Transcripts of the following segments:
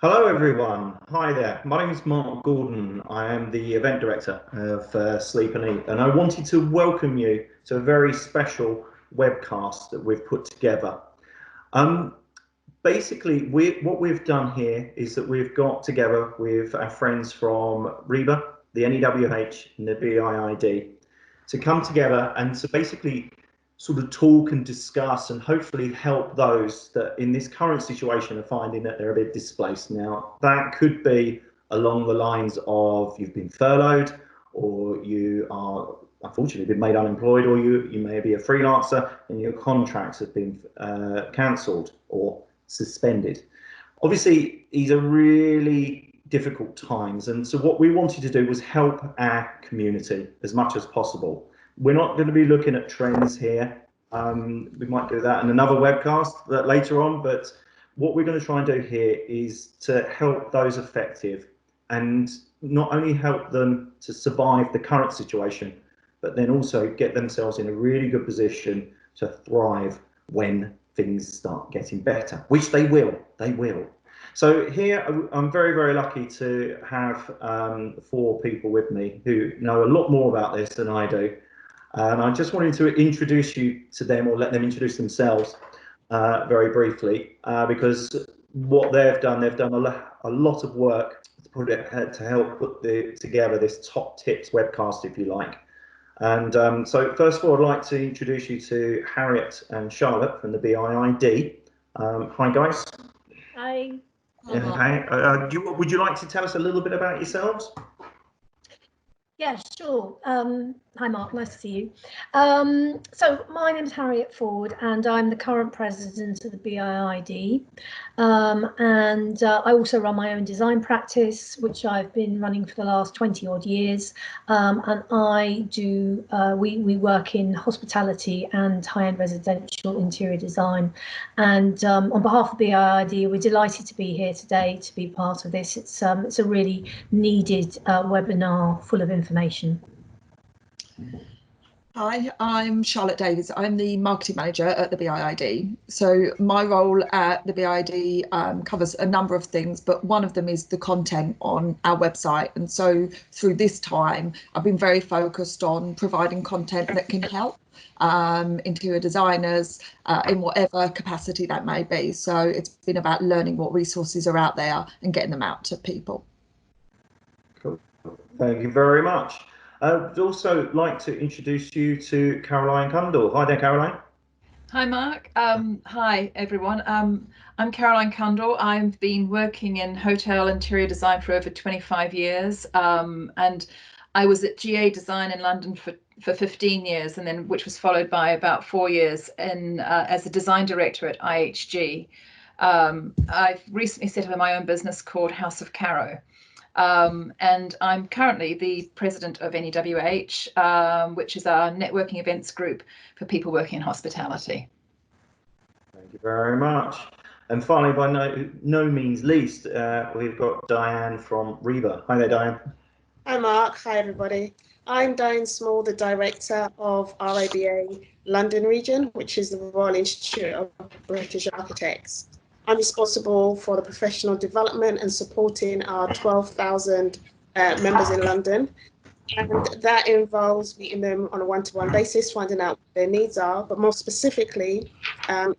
Hello everyone, hi there. My name is Mark Gordon. I am the event director of Sleep and Eat, and I wanted to welcome you to a very special webcast that we've put together. Basically, what we've done here is that we've got together with our friends from RIBA, the NEWH and the BIID to come together and to basically sort of talk and discuss and hopefully help those that in this current situation are finding that they're a bit displaced. Now, that could be along the lines of you've been furloughed, or you are unfortunately been made unemployed, or you may be a freelancer and your contracts have been cancelled or suspended. Obviously, these are really difficult times, and so what we wanted to do was help our community as much as possible. We're not going to be looking at trends here. We might do that in another webcast later on, but what we're going to try and do here is to help those affected and not only help them to survive the current situation, but then also get themselves in a really good position to thrive when things start getting better, which they will. So here I'm very, very lucky to have 4 people with me who know a lot more about this than I do. And I just wanted to introduce you to them, or let them introduce themselves very briefly, because what they've done a lot of work to help put together this top tips webcast, if you like. And so first of all, I'd like to introduce you to Harriet and Charlotte from the BIID. Hi guys. Hi. Okay. Would you like to tell us a little bit about yourselves? Yeah, sure. Hi Mark, nice to see you. So my name is Harriet Ford and I'm the current president of the BIID. And I also run my own design practice, which I've been running for the last 20 odd years. And I do, we work in hospitality and high-end residential interior design. And on behalf of the BIID, we're delighted to be here today to be part of this. It's a really needed webinar full of information. Hi, I'm Charlotte Davies. I'm the marketing manager at the BIID. So my role at the BIID covers a number of things, but one of them is the content on our website. And so through this time, I've been very focused on providing content that can help interior designers in whatever capacity that may be. So it's been about learning what resources are out there and getting them out to people. Cool. Thank you very much. I'd also like to introduce you to Caroline Cundall. Hi there, Caroline. Hi, Mark. Hi, everyone. I'm Caroline Cundall. I've been working in hotel interior design for over 25 years, and I was at GA Design in London for 15 years, and then which was followed by about 4 years in as a design director at IHG. I've recently set up my own business called House of Caro. And I'm currently the president of NEWH, which is our networking events group for people working in hospitality. Thank you very much. And finally, by no means least, we've got Diane from RIBA. Hi there, Diane. Hi Mark, hi everybody. I'm Diane Small, the director of RIBA London region, which is the Royal Institute of British Architects. I'm responsible for the professional development and supporting our 12,000 members in London. And that involves meeting them on a one-to-one basis, finding out what their needs are. But more specifically,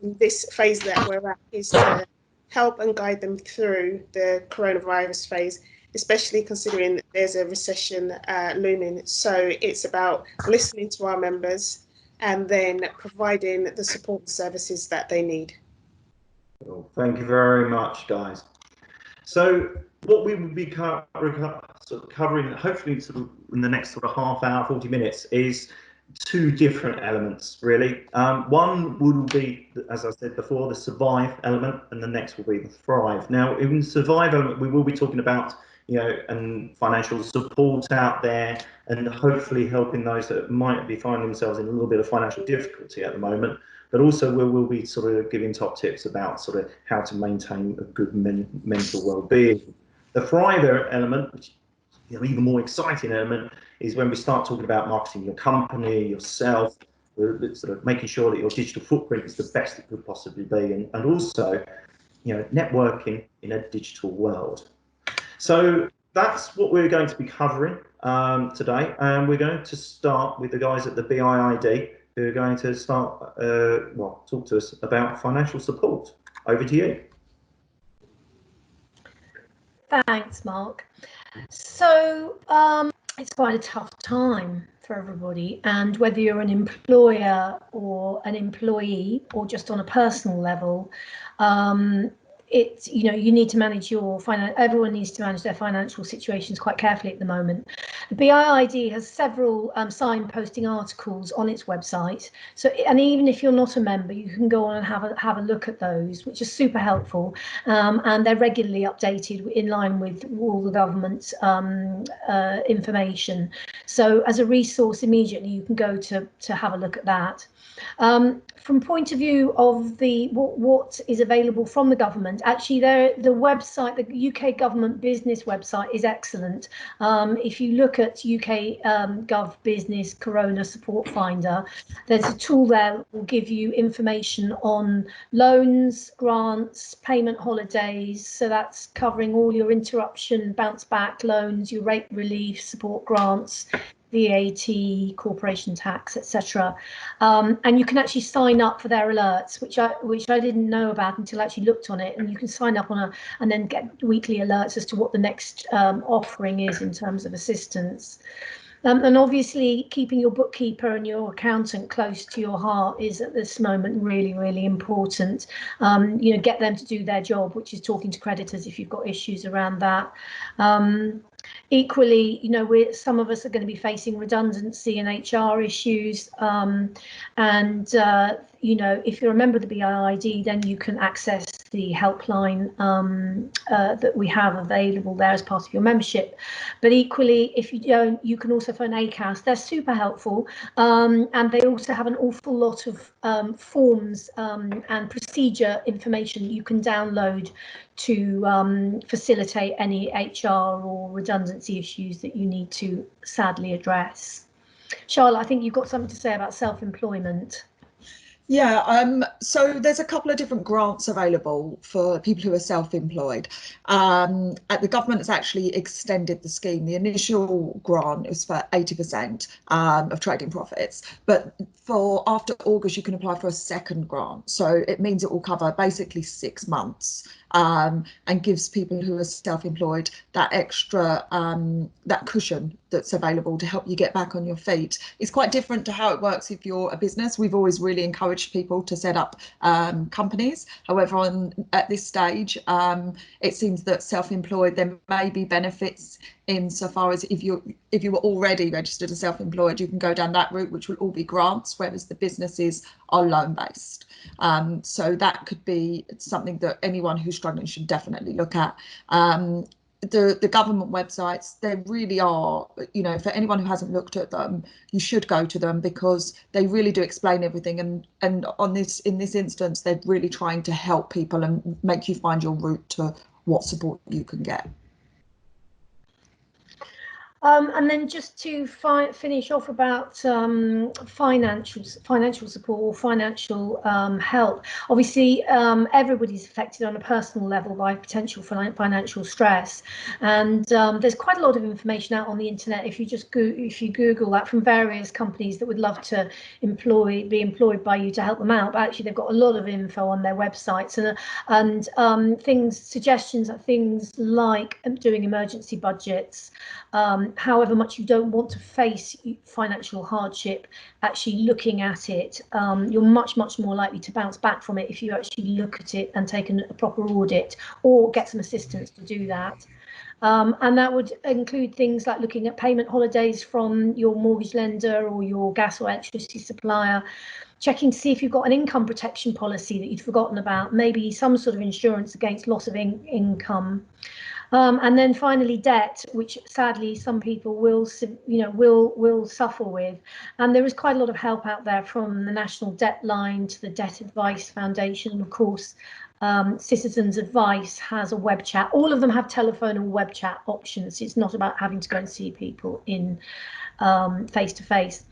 this phase that we're at is to help and guide them through the coronavirus phase, especially considering there's a recession looming. So it's about listening to our members and then providing the support services that they need. Thank you very much, guys. So what we will be covering, hopefully sort of in the next sort of half hour, 40 minutes, is 2 different elements, really. One will be, as I said before, the survive element, and the next will be the thrive. Now, in the survive element, we will be talking about, and financial support out there, and hopefully helping those that might be finding themselves in a little bit of financial difficulty at the moment. But also we'll be sort of giving top tips about sort of how to maintain a good mental well-being. The thrive element, which is even more exciting element, is when we start talking about marketing your company, yourself, sort of making sure that your digital footprint is the best it could possibly be, and also networking in a digital world. So that's what we're going to be covering today, and we're going to start with the guys at the BIID who are going to start, talk to us about financial support. Over to you. Thanks, Mark. So it's quite a tough time for everybody, and whether you're an employer or an employee or just on a personal level, you need to manage your everyone needs to manage their financial situations quite carefully at the moment. The BIID has several signposting articles on its website, and even if you're not a member, you can go on and have a look at those, which are super helpful, and they're regularly updated in line with all the government's information. So as a resource, immediately you can go to have a look at that. From point of view of what is available from the government, actually the website, the UK government business website, is excellent. If you look at UK Gov Business Corona Support Finder, there's a tool there that will give you information on loans, grants, payment holidays. So that's covering all your interruption, bounce back loans, your rate relief, support grants, VAT, corporation tax, etc. And you can actually sign up for their alerts, which I didn't know about until I actually looked on it. And you can sign up and then get weekly alerts as to what the next offering is in terms of assistance. And obviously, keeping your bookkeeper and your accountant close to your heart is at this moment really, really important. Get them to do their job, which is talking to creditors if you've got issues around that. Equally, some of us are going to be facing redundancy and HR issues, if you're a member of the BIID, then you can access the helpline that we have available there as part of your membership. But equally, if you don't, you can also phone ACAS. They're super helpful, and they also have an awful lot of forms and procedure information you can download to facilitate any HR or redundancy issues that you need to sadly address. Charlotte, I think you've got something to say about self-employment. Yeah, so there's a couple of different grants available for people who are self-employed. The government has actually extended the scheme. The initial grant is for 80% of trading profits, but after August you can apply for a second grant. So it means it will cover basically 6 months. And gives people who are self-employed that extra that cushion that's available to help you get back on your feet. It's quite different to how it works if you're a business. We've always really encouraged people to set up companies. However, at this stage, it seems that self-employed, there may be benefits insofar as if you were already registered as self-employed, you can go down that route, which will all be grants, whereas the businesses are loan-based. So that could be something that anyone who's struggling should definitely look at. The government websites, they really are, for anyone who hasn't looked at them, you should go to them because they really do explain everything. And in this instance, they're really trying to help people and make you find your route to what support you can get. And then just to finish off about financial support or financial help. Obviously, everybody's affected on a personal level by potential financial stress, and there's quite a lot of information out on the internet. If you Google that, from various companies that would love to be employed by you to help them out, but actually they've got a lot of info on their websites and suggestions of things like doing emergency budgets. However much you don't want to face financial hardship, actually looking at it, you're much more likely to bounce back from it if you actually look at it and take a proper audit or get some assistance to do that. And that would include things like looking at payment holidays from your mortgage lender or your gas or electricity supplier, checking to see if you've got an income protection policy that you'd forgotten about, maybe some sort of insurance against loss of income. And then finally, debt, which sadly some people will suffer with. And there is quite a lot of help out there, from the National Debt Line to the Debt Advice Foundation. And of course, Citizens Advice has a web chat. All of them have telephone and web chat options. It's not about having to go and see people in face to face.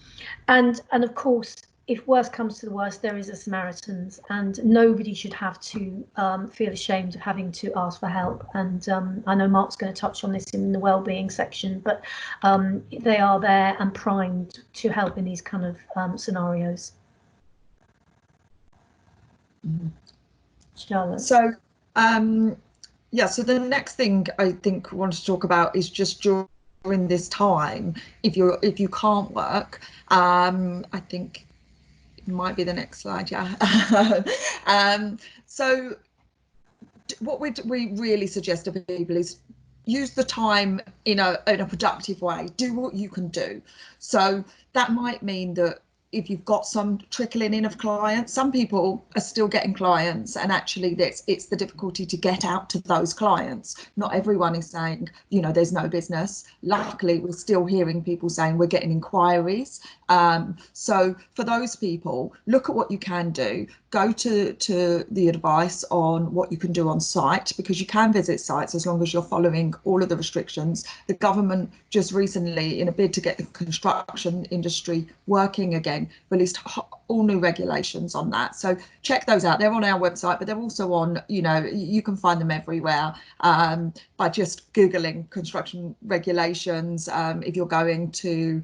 And of course, if worst comes to the worst, there is a Samaritans, and nobody should have to feel ashamed of having to ask for help. And I know Mark's going to touch on this in the wellbeing section, but they are there and primed to help in these kind of scenarios. Charlotte. So yeah, so the next thing I think we want to talk about is just during this time, if you can't work, I think it might be the next slide, yeah. So what we really suggest to people is use the time in a productive way. Do what you can do. So that might mean that if you've got some trickling in of clients, some people are still getting clients, and actually it's the difficulty to get out to those clients. Not everyone is saying, you know, there's no business. Luckily, we're still hearing people saying we're getting inquiries. So for those people, look at what you can do. Go to the advice on what you can do on site, because you can visit sites as long as you're following all of the restrictions. The government just recently, in a bid to get the construction industry working again, released all new regulations on that. So check those out. They're on our website, but they're also on, you know, you can find them everywhere by just Googling construction regulations. If you're going to,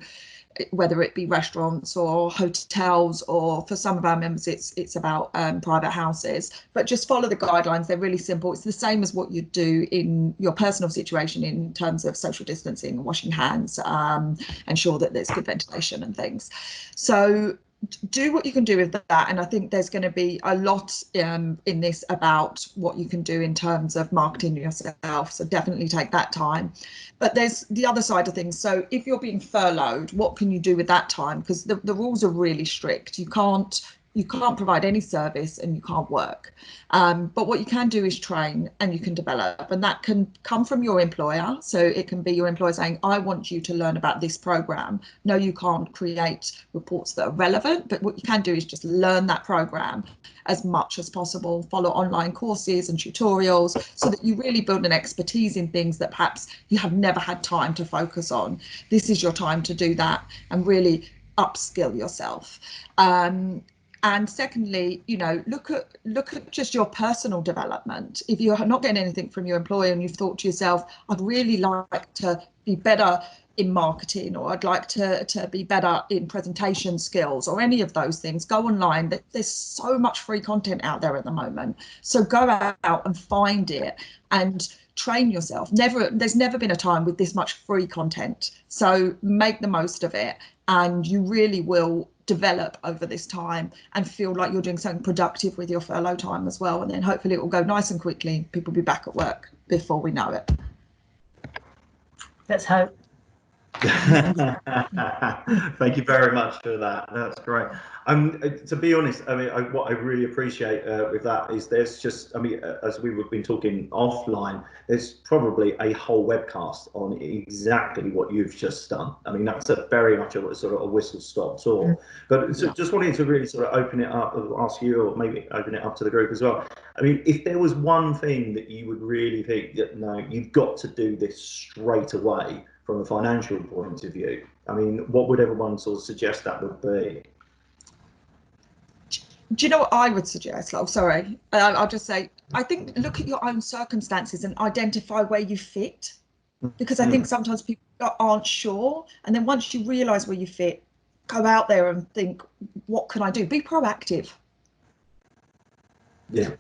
whether it be restaurants or hotels, or for some of our members it's about private houses, but just follow the guidelines. They're really simple. It's the same as what you do in your personal situation in terms of social distancing, washing hands, ensure that there's good ventilation and things. So do what you can do with that, and I think there's going to be a lot in this about what you can do in terms of marketing yourself, so definitely take that time. But there's the other side of things. So if you're being furloughed, what can you do with that time? Because the rules are really strict. You can't provide any service and you can't work. But what you can do is train and you can develop, and that can come from your employer. So it can be your employer saying, I want you to learn about this program. No, you can't create reports that are relevant, but what you can do is just learn that program as much as possible, follow online courses and tutorials, so that you really build an expertise in things that perhaps you have never had time to focus on. This is your time to do that and really upskill yourself. And secondly, you know, look at just your personal development. If you're not getting anything from your employer and you've thought to yourself, I'd really like to be better in marketing, or I'd like to be better in presentation skills, or any of those things, go online. There's so much free content out there at the moment. So go out and find it and train yourself. There's never been a time with this much free content. So make the most of it, and you really will develop over this time and feel like you're doing something productive with your furlough time as well. And then hopefully it will go nice and quickly. People will be back at work before we know it. Let's hope. Thank you very much for that. That's great. To be honest, I mean, what I really appreciate with that is there's just, I mean, as we've been talking offline, there's probably a whole webcast on exactly what you've just done. I mean, that's very much a sort of a whistle-stop tour. But so just wanting to really sort of open it up, ask you, or maybe open it up to the group as well. I mean, if there was one thing that you would really think that, no, you've got to do this straight away from a financial point of view, I mean, what would everyone sort of suggest that would be? Do you know what I would suggest? Oh, sorry, I'll just say, I think look at your own circumstances and identify where you fit, because I think sometimes people aren't sure, and then once you realise where you fit, go out there and think, what can I do? Be proactive. Yeah.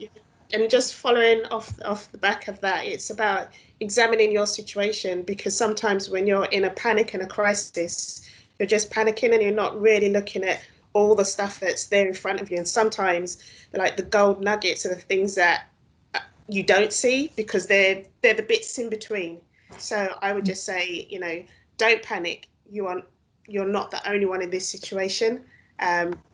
And just following off the back of that, it's about examining your situation, because sometimes when you're in a panic and a crisis, you're just panicking and you're not really looking at all the stuff that's there in front of you. And sometimes like the gold nuggets are the things that you don't see, because they're the bits in between. So I would just say, you know, don't panic. You're not the only one in this situation.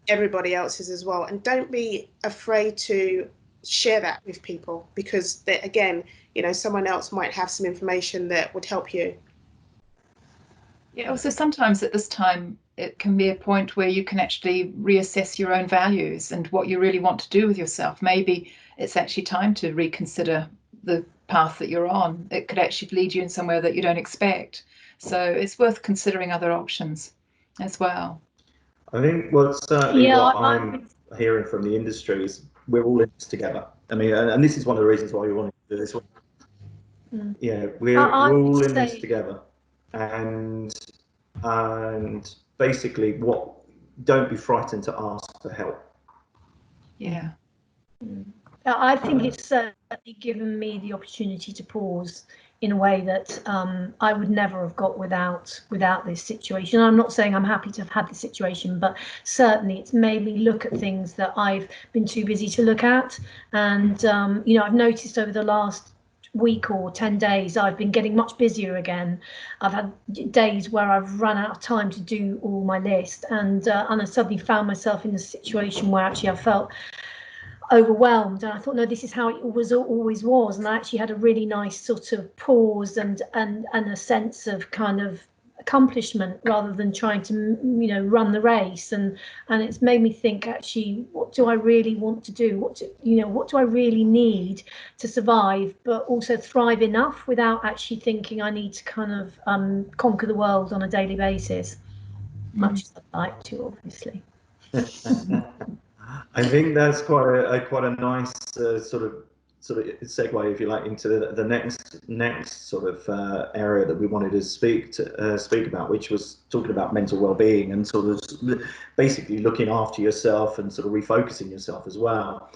Everybody else is as well. And don't be afraid to share that with people, because again, you know, someone else might have some information that would help you. Yeah, also sometimes at this time it can be a point where you can actually reassess your own values and what you really want to do with yourself. Maybe it's actually time to reconsider the path that you're on. It could actually lead you in somewhere that you don't expect. So it's worth considering other options as well. I think what's certainly Yeah, what I'm hearing from the industry is we're all in this together. I mean, and this is one of the reasons why we wanted to do this one. Yeah, we're all in this together, and basically, don't be frightened to ask for help. Yeah. I think it's certainly given me the opportunity to pause in a way that I would never have got without this situation. I'm not saying I'm happy to have had this situation, but certainly it's made me look at things that I've been too busy to look at. And you know, I've noticed over the last week or 10 days I've been getting much busier again. I've had days where I've run out of time to do all my list, and I suddenly found myself in a situation where actually I felt overwhelmed, and I thought, no, this is how it always was. And I actually had a really nice sort of pause and a sense of kind of accomplishment rather than trying to, you know, run the race. And it's made me think, actually, what do I really want to do? What do I really need to survive, but also thrive enough without actually thinking I need to kind of conquer the world on a daily basis, much as I'd like to, obviously. I think that's quite a nice sort of segue, if you like, into the next sort of area that we wanted to speak about, which was talking about mental well-being and sort of basically looking after yourself and sort of refocusing yourself as well.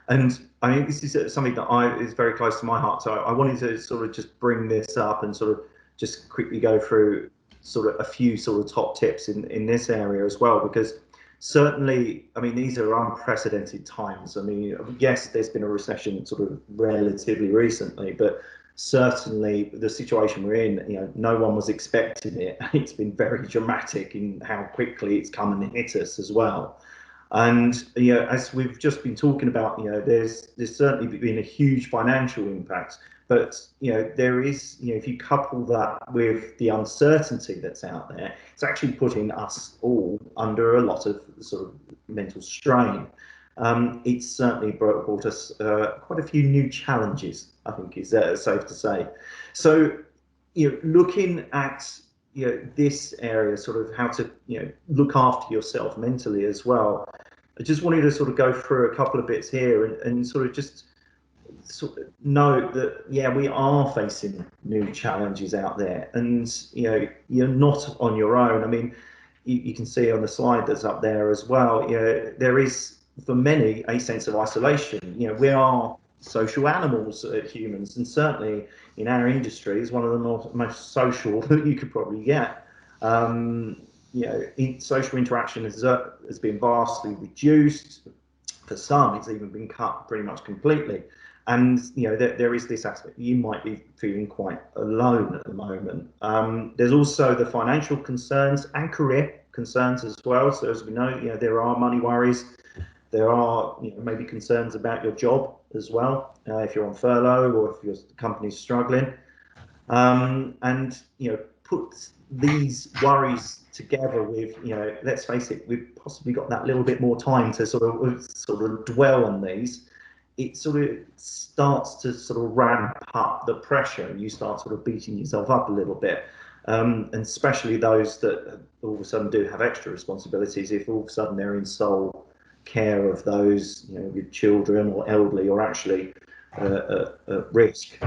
And I mean, this is something that is very close to my heart. So I wanted to sort of just bring this up and sort of just quickly go through sort of a few sort of top tips in this area as well, because certainly, I mean, these are unprecedented times. I mean, yes, there's been a recession sort of relatively recently, but certainly the situation we're in, you know, no one was expecting it. It's been very dramatic in how quickly it's come and hit us as well. And, you know, as we've just been talking about, you know, there's certainly been a huge financial impact. But, you know, there is, you know, if you couple that with the uncertainty that's out there, it's actually putting us all under a lot of sort of mental strain. It's certainly brought us quite a few new challenges, I think is safe to say. So, you know, looking at, you know, this area, sort of how to, you know, look after yourself mentally as well. I just wanted to sort of go through a couple of bits here and sort of just note that, yeah, we are facing new challenges out there, and you know, you're not on your own. I mean, you can see on the slide that's up there as well, you know, there is for many a sense of isolation. You know, we are social animals, humans, and certainly in our industry is one of the most social that you could probably get. You know, social interaction has been vastly reduced. For some, it's even been cut pretty much completely. And, you know, there is this aspect. You might be feeling quite alone at the moment. There's also the financial concerns and career concerns as well. So as we know, you know, there are money worries. There are, you know, maybe concerns about your job as well, if you're on furlough or if your company's struggling. And, you know, put these worries together with, you know, let's face it, we've possibly got that little bit more time to sort of dwell on these. It sort of starts to sort of ramp up the pressure, and you start sort of beating yourself up a little bit. And especially those that all of a sudden do have extra responsibilities, if all of a sudden they're in sole care of those, you know, with children or elderly or actually at risk.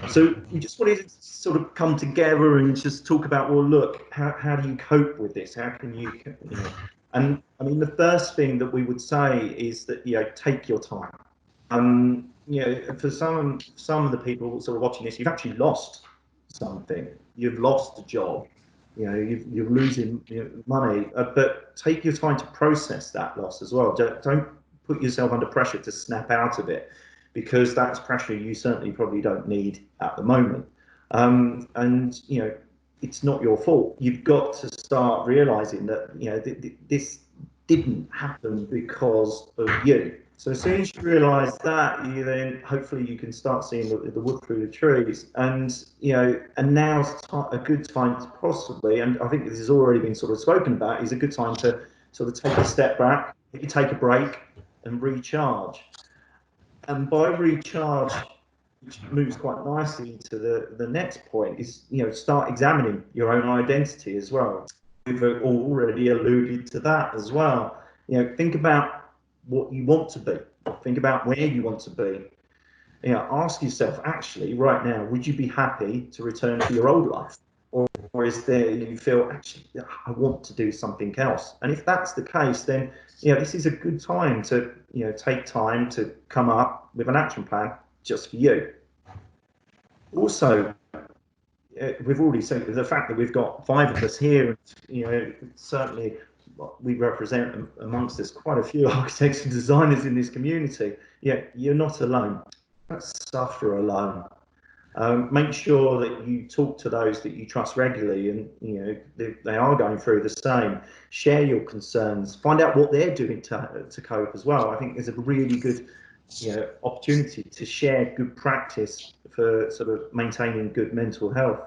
So we just wanted to sort of come together and just talk about, well, look, how do you cope with this? How can you know? And I mean, the first thing that we would say is that, you know, take your time. You know, for some of the people sort of watching this, you've actually lost something. You've lost a job. You know, you're losing, you know, money. But take your time to process that loss as well. Don't put yourself under pressure to snap out of it, because that's pressure you certainly probably don't need at the moment. And you know, it's not your fault. You've got to start realizing that, you know, this didn't happen because of you. So as soon as you realise that, you then hopefully you can start seeing the wood through the trees. And, you know, and now's a good time to possibly, and I think this has already been sort of spoken about, is a good time to sort of take a step back, you take a break and recharge. And by recharge, which moves quite nicely into the next point, is, you know, start examining your own identity as well. we've already alluded to that as well. You know, think about what you want to be. Think about where you want to be. You know, ask yourself, actually, right now, would you be happy to return to your old life? Or is there, you feel, actually, I want to do something else? And if that's the case, then, you know, this is a good time to, you know, take time to come up with an action plan just for you. Also, we've already said the fact that we've got 5 of us here, you know, certainly we represent amongst us quite a few architects and designers in this community. Yeah, you're not alone. Don't suffer alone. Make sure that you talk to those that you trust regularly, and you know they are going through the same. Share your concerns. Find out what they're doing to cope as well. I think there's a really good, you know, opportunity to share good practice for sort of maintaining good mental health.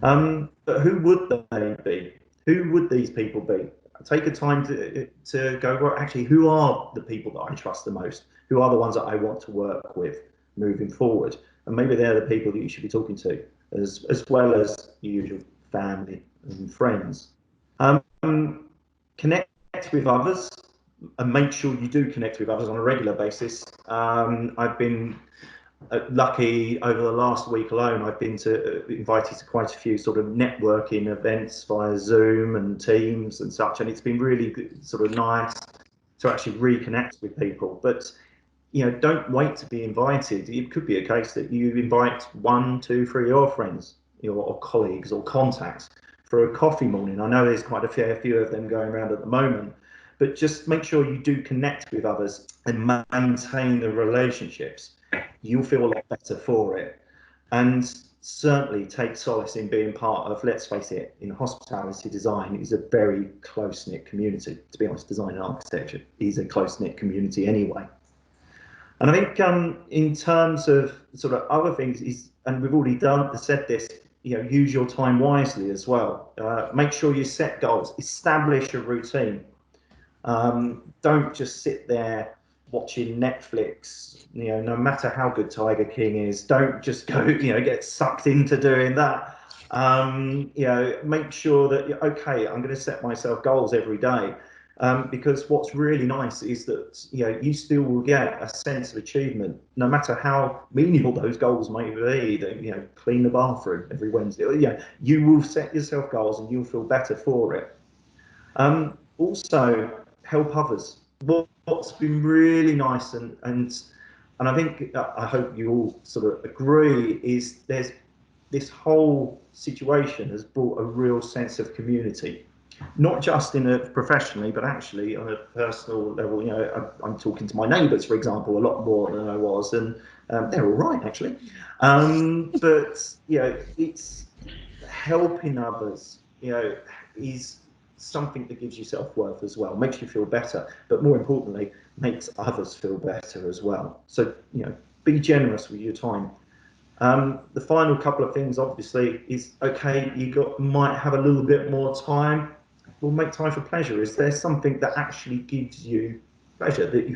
But who would they be? Who would these people be? Take a time to go, well, actually, who are the people that I trust the most? Who are the ones that I want to work with moving forward? And maybe they're the people that you should be talking to, as well as your usual family and friends. Connect with others, and make sure you do connect with others on a regular basis. I've been lucky over the last week alone. I've been invited to quite a few sort of networking events via Zoom and Teams and such, and it's been really good, sort of nice to actually reconnect with people. But you know, don't wait to be invited. It could be a case that you invite 1, 2, 3 of your friends, you know, or colleagues or contacts for a coffee morning. I know there's quite a fair few of them going around at the moment, but just make sure you do connect with others and maintain the relationships. You'll feel a lot better for it. And certainly take solace in being part of, let's face it, in hospitality design is a very close-knit community. To be honest, design and architecture is a close-knit community anyway. And I think in terms of sort of other things is, and we've already said this, you know, use your time wisely as well. Make sure you set goals, establish a routine. Don't just sit there watching Netflix, you know, no matter how good Tiger King is, don't just go, you know, get sucked into doing that. You know, make sure that, okay, I'm going to set myself goals every day. Because what's really nice is that, you know, you still will get a sense of achievement, no matter how menial those goals may be. That, you know, clean the bathroom every Wednesday. You know, you will set yourself goals and you'll feel better for it. Also, help others. What's been really nice and I think I hope you all sort of agree is there's this whole situation has brought a real sense of community. Not just in a professionally, but actually on a personal level. You know, I'm talking to my neighbours, for example, a lot more than I was, and they're all right actually. But you know, it's helping others. You know, is something that gives you self-worth as well, makes you feel better, but more importantly, makes others feel better as well. So you know, be generous with your time. The final couple of things, obviously, is okay. You might have a little bit more time. Well, make time for pleasure. Is there something that actually gives you pleasure that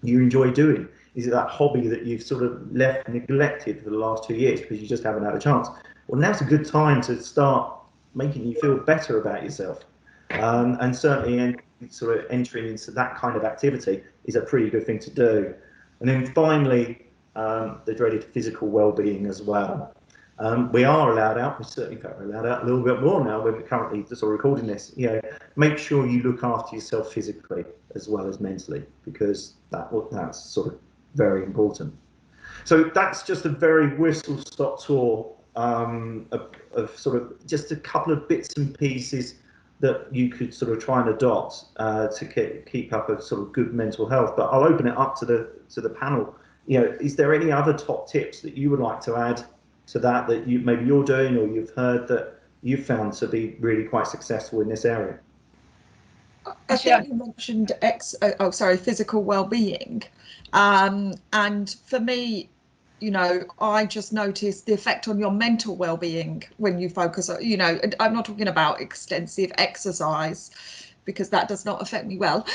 you enjoy doing? Is it that hobby that you've sort of left neglected for the last 2 years because you just haven't had a chance? Well, now's a good time to start making you feel better about yourself. And certainly sort of entering into that kind of activity is a pretty good thing to do. And then finally, the dreaded physical well-being as well. We are allowed out. We certainly are allowed out a little bit more now. We're currently just sort of recording this. You know, make sure you look after yourself physically as well as mentally, because that's sort of very important. So that's just a very whistle-stop tour of sort of just a couple of bits and pieces that you could sort of try and adopt to keep up a sort of good mental health. But I'll open it up to the panel. You know, is there any other top tips that you would like to add to that maybe you're doing or you've heard that you've found to be really quite successful in this area? I think you mentioned physical well-being, and for me, you know, I just noticed the effect on your mental well-being when you focus on, you know, and I'm not talking about extensive exercise, because that does not affect me well.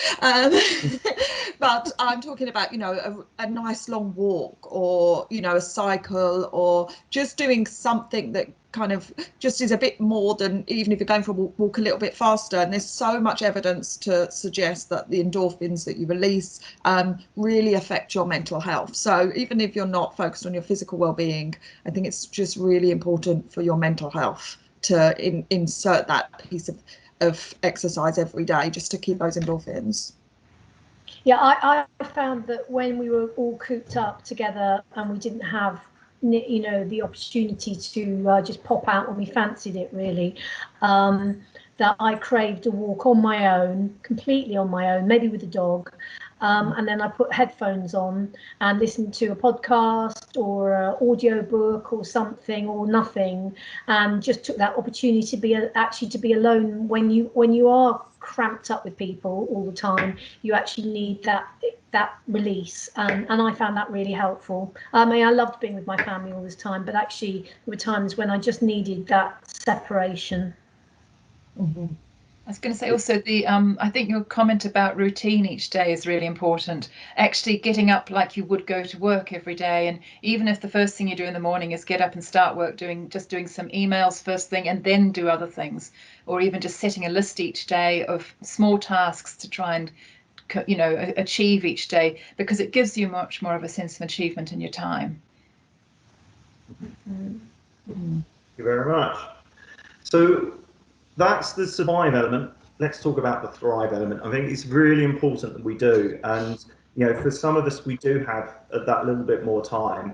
But I'm talking about, you know, a nice long walk, or, you know, a cycle, or just doing something that kind of just is a bit more than, even if you're going for a walk a little bit faster. And there's so much evidence to suggest that the endorphins that you release really affect your mental health. So even if you're not focused on your physical well-being, I think it's just really important for your mental health to insert that piece of exercise every day, just to keep those endorphins. Yeah, I found that when we were all cooped up together and we didn't have, you know, the opportunity to just pop out when we fancied it, really, that I craved a walk on my own, completely on my own, maybe with a dog. And then I put headphones on and listened to a podcast or an audio book or something, or nothing, and just took that opportunity to be alone. When you are cramped up with people all the time, you actually need that release, and I found that really helpful. I mean, I loved being with my family all this time, but actually there were times when I just needed that separation. Mm-hmm. I was going to say also I think your comment about routine each day is really important. Actually getting up like you would go to work every day, and even if the first thing you do in the morning is get up and start work, doing some emails first thing and then do other things, or even just setting a list each day of small tasks to try and, you know, achieve each day, because it gives you much more of a sense of achievement in your time. Thank you very much. So that's the survive element. Let's talk about the thrive element. I think it's really important that we do. And, you know, for some of us, we do have that little bit more time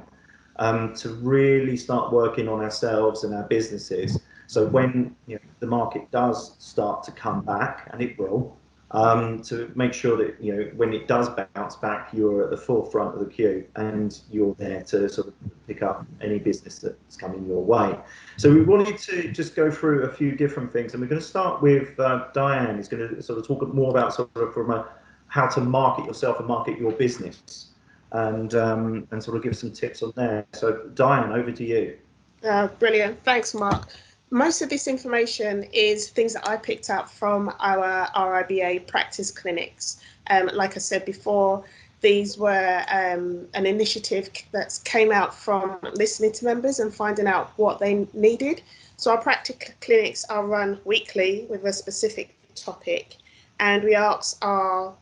to really start working on ourselves and our businesses. So when, you know, the market does start to come back, and it will, to make sure that, you know, when it does bounce back, you're at the forefront of the queue and you're there to sort of pick up any business that's coming your way. So we wanted to just go through a few different things, and we're going to start with Diane, who's going to sort of talk more about sort of from how to market yourself and market your business, and sort of give some tips on there. So Diane, over to you. Brilliant. Thanks, Mark. Most of this information is things that I picked up from our RIBA practice clinics. Like I said before, these were an initiative that came out from listening to members and finding out what they needed. So our practice clinics are run weekly with a specific topic, and we ask our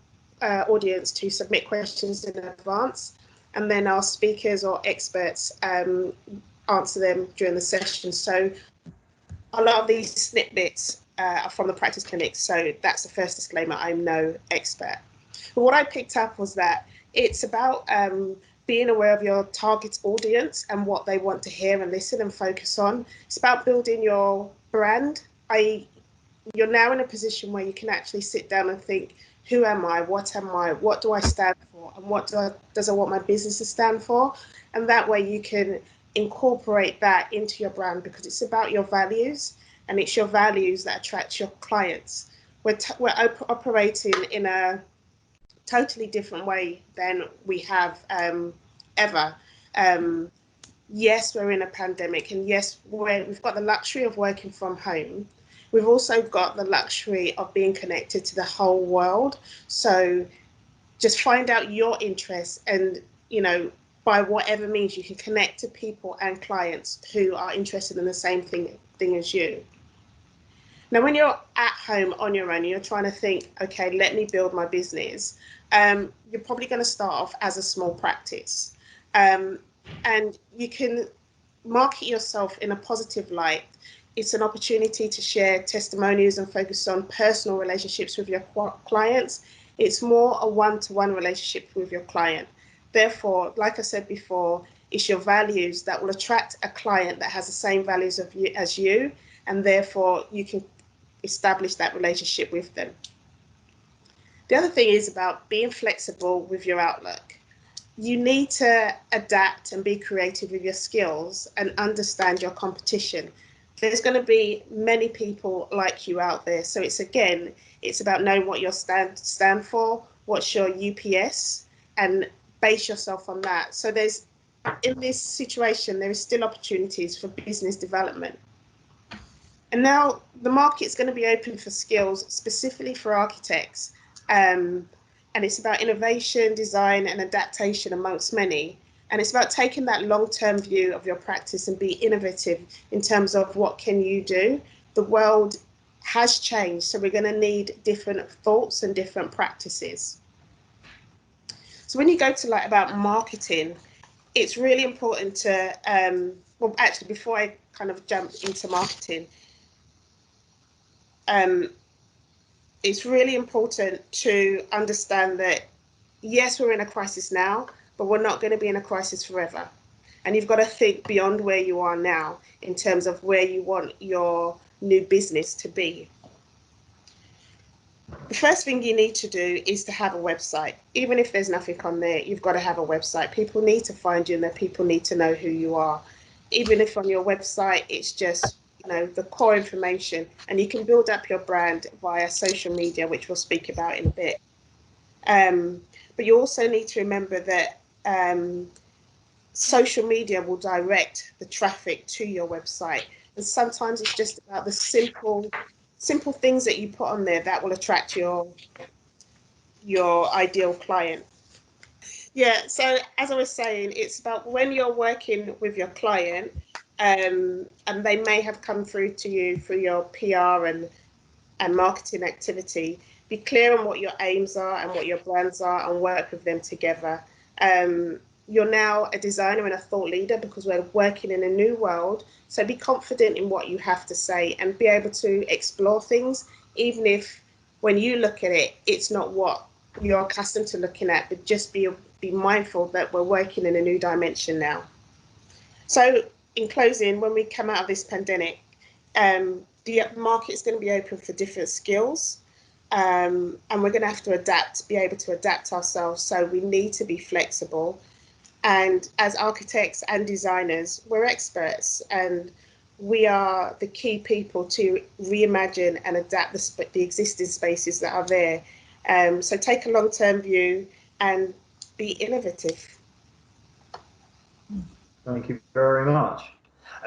audience to submit questions in advance, and then our speakers or experts answer them during the session. So a lot of these snippets are from the practice clinics, so that's the first disclaimer. I'm no expert. But what I picked up was that it's about being aware of your target audience and what they want to hear and listen and focus on. It's about building your brand. You're now in a position where you can actually sit down and think, who am I? What am I? What do I stand for? And what does I want my business to stand for? And that way you can incorporate that into your brand, because it's about your values, and it's your values that attract your clients. We're operating in a totally different way than we have ever. Yes, we're in a pandemic, and yes, we've got the luxury of working from home. We've also got the luxury of being connected to the whole world. So just find out your interests, and, you know, by whatever means you can connect to people and clients who are interested in the same thing as you. Now, when you're at home on your own, you're trying to think, okay, let me build my business. You're probably going to start off as a small practice, and you can market yourself in a positive light. It's an opportunity to share testimonials and focus on personal relationships with your clients. It's more a one-to-one relationship with your client. Therefore, like I said before, it's your values that will attract a client that has the same values as you, and therefore you can establish that relationship with them. The other thing is about being flexible with your outlook. You need to adapt and be creative with your skills and understand your competition. There's going to be many people like you out there. So it's about knowing what your stand for, what's your UPS, and base yourself on that. So in this situation, there is still opportunities for business development. And now the market's going to be open for skills specifically for architects. And it's about innovation, design, and adaptation amongst many. And it's about taking that long-term view of your practice and be innovative in terms of what can you do. The world has changed, so we're going to need different thoughts and different practices. So when you go to like about marketing, it's really important to, well, actually, before I kind of jump into marketing, it's really important to understand that, yes, we're in a crisis now, but we're not going to be in a crisis forever. And you've got to think beyond where you are now in terms of where you want your new business to be. The first thing you need to do is to have a website. Even if there's nothing on there, you've got to have a website. People need to find you and that people need to know who you are. Even if on your website, it's just, you know, the core information, and you can build up your brand via social media, which we'll speak about in a bit. But you also need to remember that social media will direct the traffic to your website. And sometimes it's just about the simple things that you put on there that will attract your ideal client. Yeah, so as I was saying, it's about when you're working with your client, and they may have come through to you through your PR and marketing activity, be clear on what your aims are and what your brands are and work with them together. You're now a designer and a thought leader because we're working in a new world. So be confident in what you have to say and be able to explore things, even if when you look at it, it's not what you're accustomed to looking at, but just be mindful that we're working in a new dimension now. So in closing, when we come out of this pandemic, the market's going to be open for different skills, and we're going to have to adapt, be able to adapt ourselves. So we need to be flexible. And as architects and designers, we're experts, and we are the key people to reimagine and adapt the existing spaces that are there. So take a long-term view and be innovative. Thank you very much.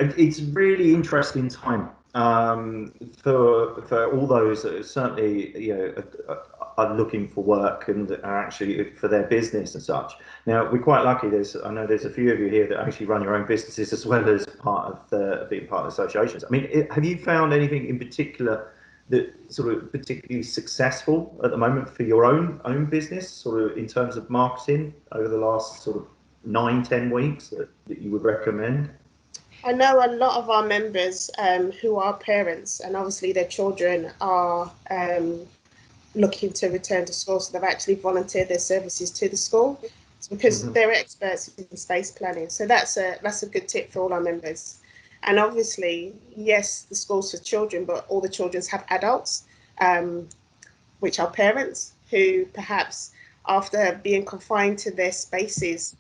It's a really interesting time for all those that are certainly, you know, are looking for work and are actually for their business and such. Now, we're quite lucky. I know there's a few of you here that actually run your own businesses as well as part of being part of associations. I mean, have you found anything in particular that sort of particularly successful at the moment for your own business, sort of in terms of marketing over the last sort of 9-10 weeks that you would recommend? I know a lot of our members who are parents, and obviously their children are looking to return to school, so they've actually volunteered their services to the school. It's because they're experts in space planning. So that's a good tip for all our members. And obviously, yes, the school's for children, but all the children have adults, which are parents, who perhaps after being confined to their spaces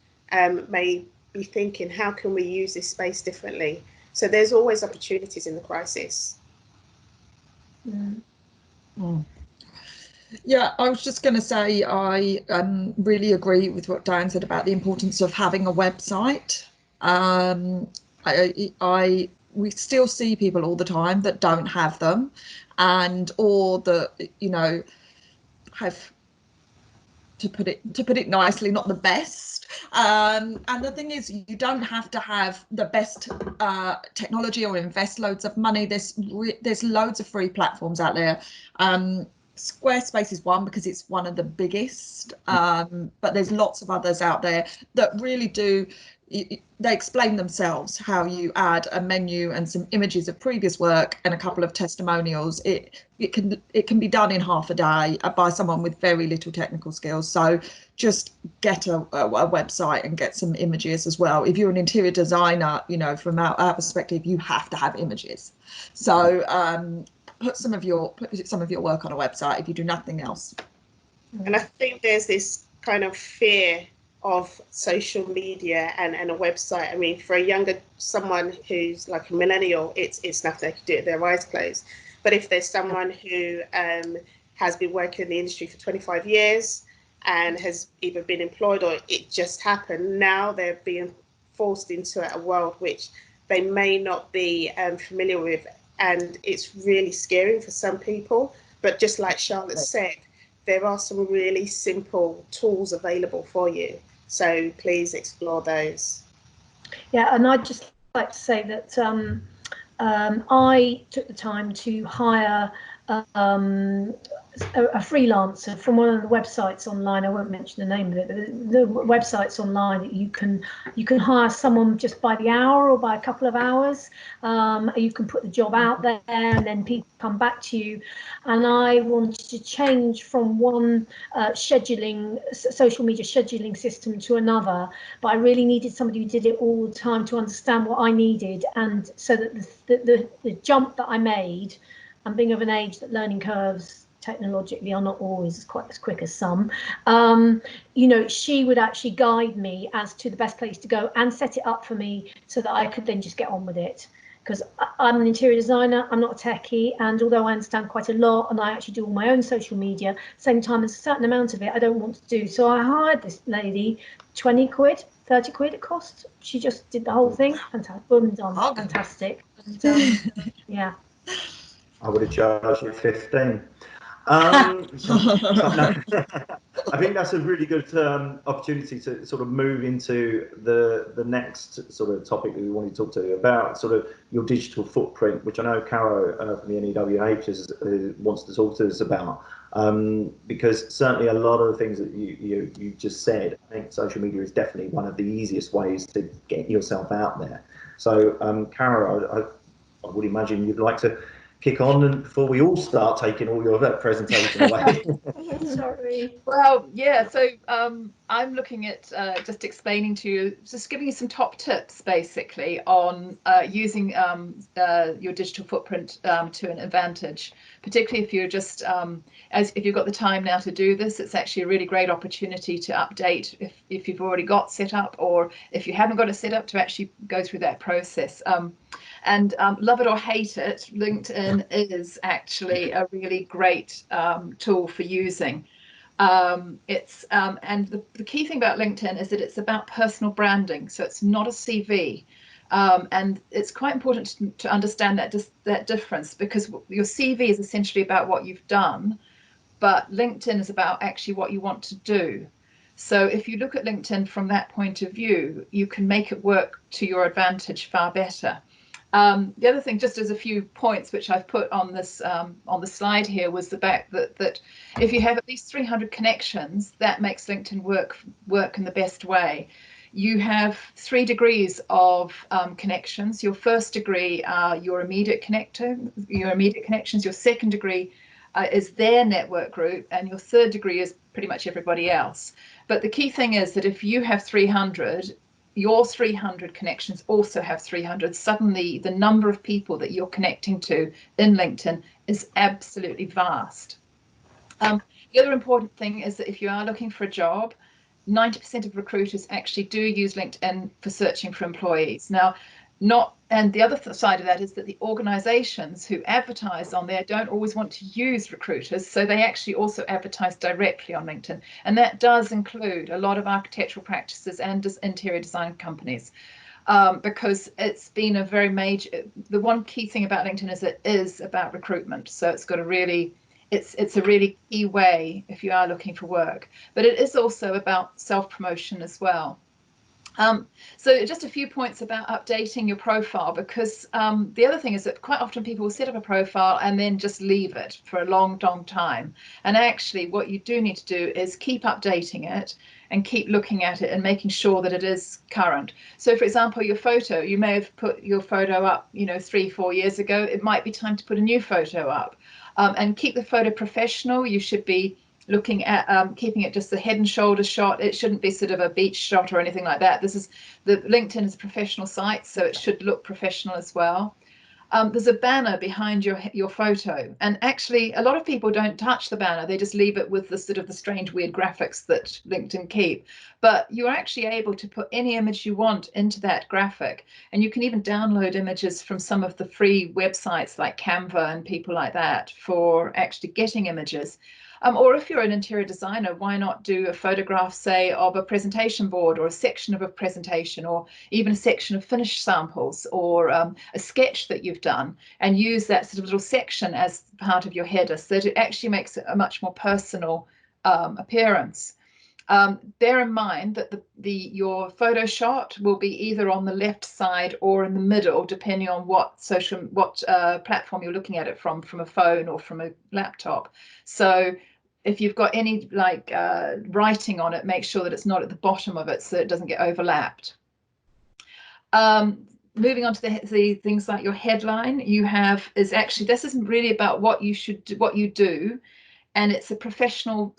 may be thinking, how can we use this space differently? So there's always opportunities in the crisis. Yeah, I was just going to say I really agree with what Diane said about the importance of having a website. We still see people all the time that don't have them, or that, you know, have, to put it nicely, not the best. And the thing is, you don't have to have the best technology or invest loads of money. There's loads of free platforms out there. Squarespace is one because it's one of the biggest, but there's lots of others out there that really do. They explain themselves how you add a menu and some images of previous work and a couple of testimonials. It can be done in half a day by someone with very little technical skills. So just get a website and get some images as well. If you're an interior designer, you know, from our perspective, you have to have images. So put some of your work on a website if you do nothing else. And I think there's this kind of fear of social media and a website. I mean, for someone who's like a millennial, it's nothing they can do with their eyes closed. But if there's someone who has been working in the industry for 25 years and has either been employed or it just happened, now they're being forced into a world which they may not be familiar with. and it's really scary for some people. But just like Charlotte said, there are some really simple tools available for you. So please explore those. Yeah, and I'd just like to say that I took the time to hire a freelancer from one of the websites online. I won't mention the name of it, but the websites online that you can hire someone just by the hour or by a couple of hours. You can put the job out there and then people come back to you. And I wanted to change from one social media scheduling system to another, but I really needed somebody who did it all the time to understand what I needed, and so that the jump that I made, and being of an age that learning curves technologically are not always quite as quick as some, you know, she would actually guide me as to the best place to go and set it up for me so that I could then just get on with it. Because I'm an interior designer, I'm not a techie, and although I understand quite a lot and I actually do all my own social media, same time there's a certain amount of it I don't want to do. So I hired this lady, 20 quid, 30 quid it cost. She just did the whole thing. Fantastic, boom, done, fantastic. And, yeah. I would have charged you 15. No, I think that's a really good opportunity to sort of move into the next sort of topic that we want to talk to you about, sort of your digital footprint, which I know Caro from the NEWH wants to talk to us about, because certainly a lot of the things that you just said, I think social media is definitely one of the easiest ways to get yourself out there. So Caro, I would imagine you'd like to kick on, and before we all start taking all your presentation away. Sorry. Well, yeah, so I'm looking at just explaining to you, just giving you some top tips basically on using your digital footprint to an advantage, particularly if you're just, if you've got the time now to do this. It's actually a really great opportunity to update if you've already got set up, or if you haven't got it set up, to actually go through that process. And love it or hate it, LinkedIn is actually a really great tool for using. And the key thing about LinkedIn is that it's about personal branding, so it's not a CV. And it's quite important to understand that difference, because your CV is essentially about what you've done, but LinkedIn is about actually what you want to do. So if you look at LinkedIn from that point of view, you can make it work to your advantage far better. The other thing, just as a few points which I've put on this on the slide here, was the fact that if you have at least 300 connections, that makes LinkedIn work in the best way. You have 3 degrees of connections. Your first degree are your immediate connections. Your second degree is their network group, and your third degree is pretty much everybody else. But the key thing is that if you have 300, your 300 connections also have 300. Suddenly the number of people that you're connecting to in LinkedIn is absolutely vast. The other important thing is that if you are looking for a job, 90% of recruiters actually do use LinkedIn for searching for employees. Now, and the other side of that is that the organizations who advertise on there don't always want to use recruiters, so they actually also advertise directly on LinkedIn, and that does include a lot of architectural practices and interior design companies, because it's been a very major, the one key thing about LinkedIn is it is about recruitment, so it's got a really, it's a really key way if you are looking for work, but it is also about self-promotion as well. So just a few points about updating your profile, because the other thing is that quite often people will set up a profile and then just leave it for a long time. And actually what you do need to do is keep updating it and keep looking at it and making sure that it is current. So for example, your photo, you may have put your photo up, 3-4 years ago. It might be time to put a new photo up, and keep the photo professional. You should be looking at keeping it just the head and shoulders shot. It shouldn't be sort of a beach shot or anything like that. LinkedIn is a professional site, so it should look professional as well. There's a banner behind your photo, and actually a lot of people don't touch the banner. They just leave it with the sort of the strange weird graphics that LinkedIn keep. But you're actually able to put any image you want into that graphic, and you can even download images from some of the free websites like Canva and people like that for actually getting images. Or if you're an interior designer, why not do a photograph, say, of a presentation board or a section of a presentation, or even a section of finished samples, or a sketch that you've done, and use that sort of little section as part of your header, so that it actually makes it a much more personal appearance. Bear in mind that your photo shot will be either on the left side or in the middle, depending on what platform you're looking at it from a phone or from a laptop. So if you've got any writing on it, make sure that it's not at the bottom of it so it doesn't get overlapped. Moving on to the things like your headline, this isn't really about what you do, and it's a professional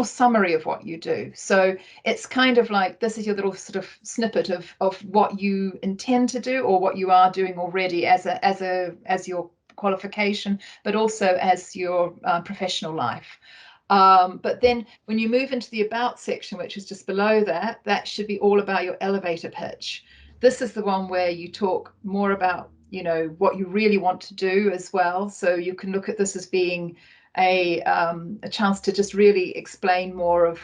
summary of what you do. So it's kind of like, this is your little sort of snippet of what you intend to do or what you are doing already as your qualification, but also as your professional life. But then when you move into the about section, which is just below that should be all about your elevator pitch. This is the one where you talk more about, you know, what you really want to do as well. So you can look at this as being a chance to just really explain more of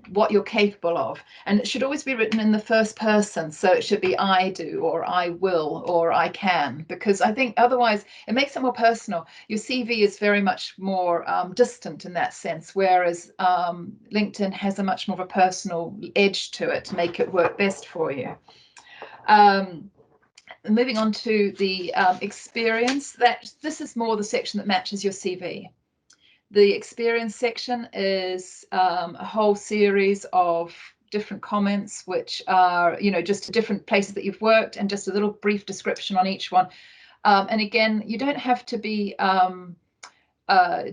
what you're capable of. And it should always be written in the first person. So it should be I do, or I will, or I can, because I think otherwise it makes it more personal. Your CV is very much more distant in that sense, whereas LinkedIn has a much more of a personal edge to it to make it work best for you. Moving on to the experience, this is more the section that matches your CV. The experience section is a whole series of different comments, which are, you know, just different places that you've worked and just a little brief description on each one. And again, you don't have to be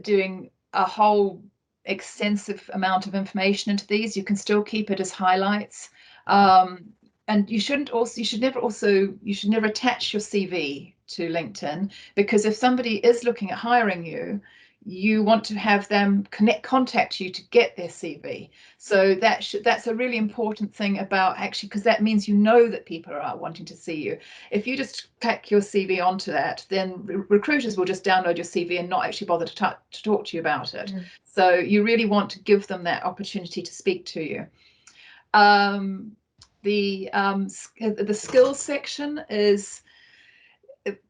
doing a whole extensive amount of information into these. You can still keep it as highlights. And you should never attach your CV to LinkedIn, because if somebody is looking at hiring you, you want to have them contact you to get their CV. So that's a really important thing about, actually, because that means you know that people are wanting to see you. If you just tack your CV onto that, then recruiters will just download your CV and not actually bother to talk to you about it. Mm. So you really want to give them that opportunity to speak to you. The skills section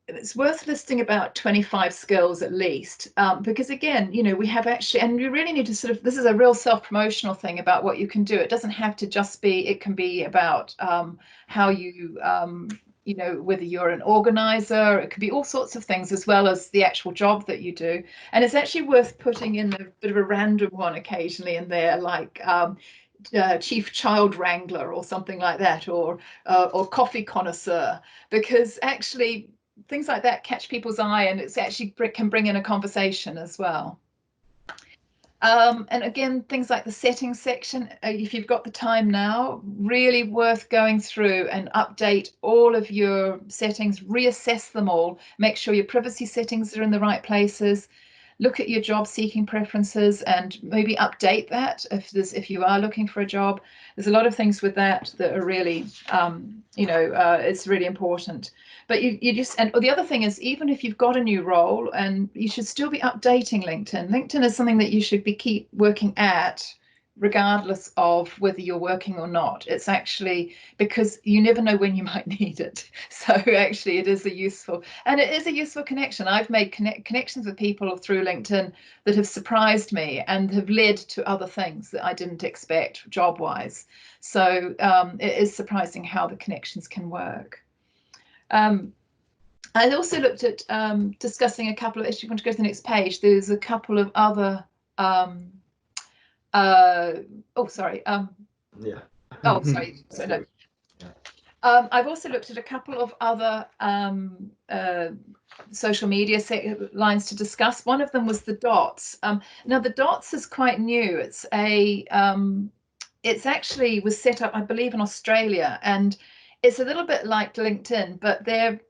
it's worth listing about 25 skills at least, because again, you know, we have actually, and you really need to this is a real self-promotional thing about what you can do. It doesn't have to just be, it can be about how you, you know, whether you're an organizer, it could be all sorts of things, as well as the actual job that you do. And it's actually worth putting in a bit of a random one occasionally in there, like chief child wrangler or something like that, or coffee connoisseur, because actually things like that catch people's eye, and it's actually can bring in a conversation as well. And again, things like the settings section, if you've got the time now, really worth going through and update all of your settings, reassess them all, make sure your privacy settings are in the right places. Look at your job seeking preferences and maybe update that if you are looking for a job. There's a lot of things with that are really, you know, it's really important. But you just, and the other thing is, even if you've got a new role, and you should still be updating LinkedIn. LinkedIn is something that you should keep working at, regardless of whether you're working or not. It's actually, because you never know when you might need it. So actually it is a useful connection. I've made connections with people through LinkedIn that have surprised me and have led to other things that I didn't expect job-wise. So it is surprising how the connections can work. I also looked at discussing a couple of, if you want to go to the next page, there's a couple of other oh, sorry. Yeah. Oh, sorry. So no. I've also looked at a couple of other social media lines to discuss. One of them was the dots. Now the dots is quite new. It's actually was set up, I believe, in Australia, and it's a little bit like LinkedIn, but their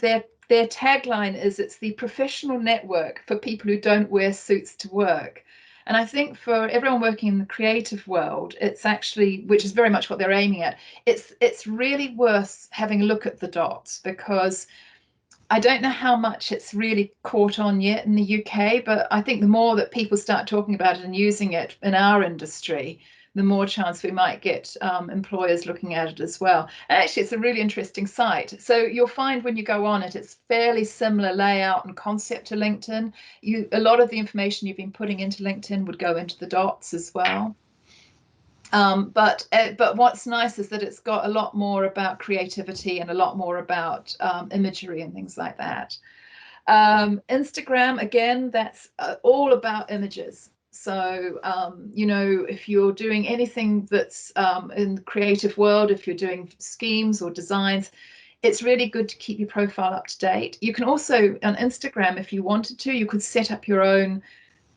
tagline is, it's the professional network for people who don't wear suits to work. And I think for everyone working in the creative world, it's actually, which is very much what they're aiming at, it's really worth having a look at the dots, because I don't know how much it's really caught on yet in the UK, but I think the more that people start talking about it and using it in our industry, the more chance we might get employers looking at it as well. And actually, it's a really interesting site. So you'll find when you go on it, it's fairly similar layout and concept to LinkedIn. A lot of the information you've been putting into LinkedIn would go into the dots as well. But what's nice is that it's got a lot more about creativity and a lot more about imagery and things like that. Instagram, again, that's all about images. So, you know, if you're doing anything that's in the creative world, if you're doing schemes or designs, it's really good to keep your profile up to date. You can also, on Instagram, if you wanted to, you could set up your own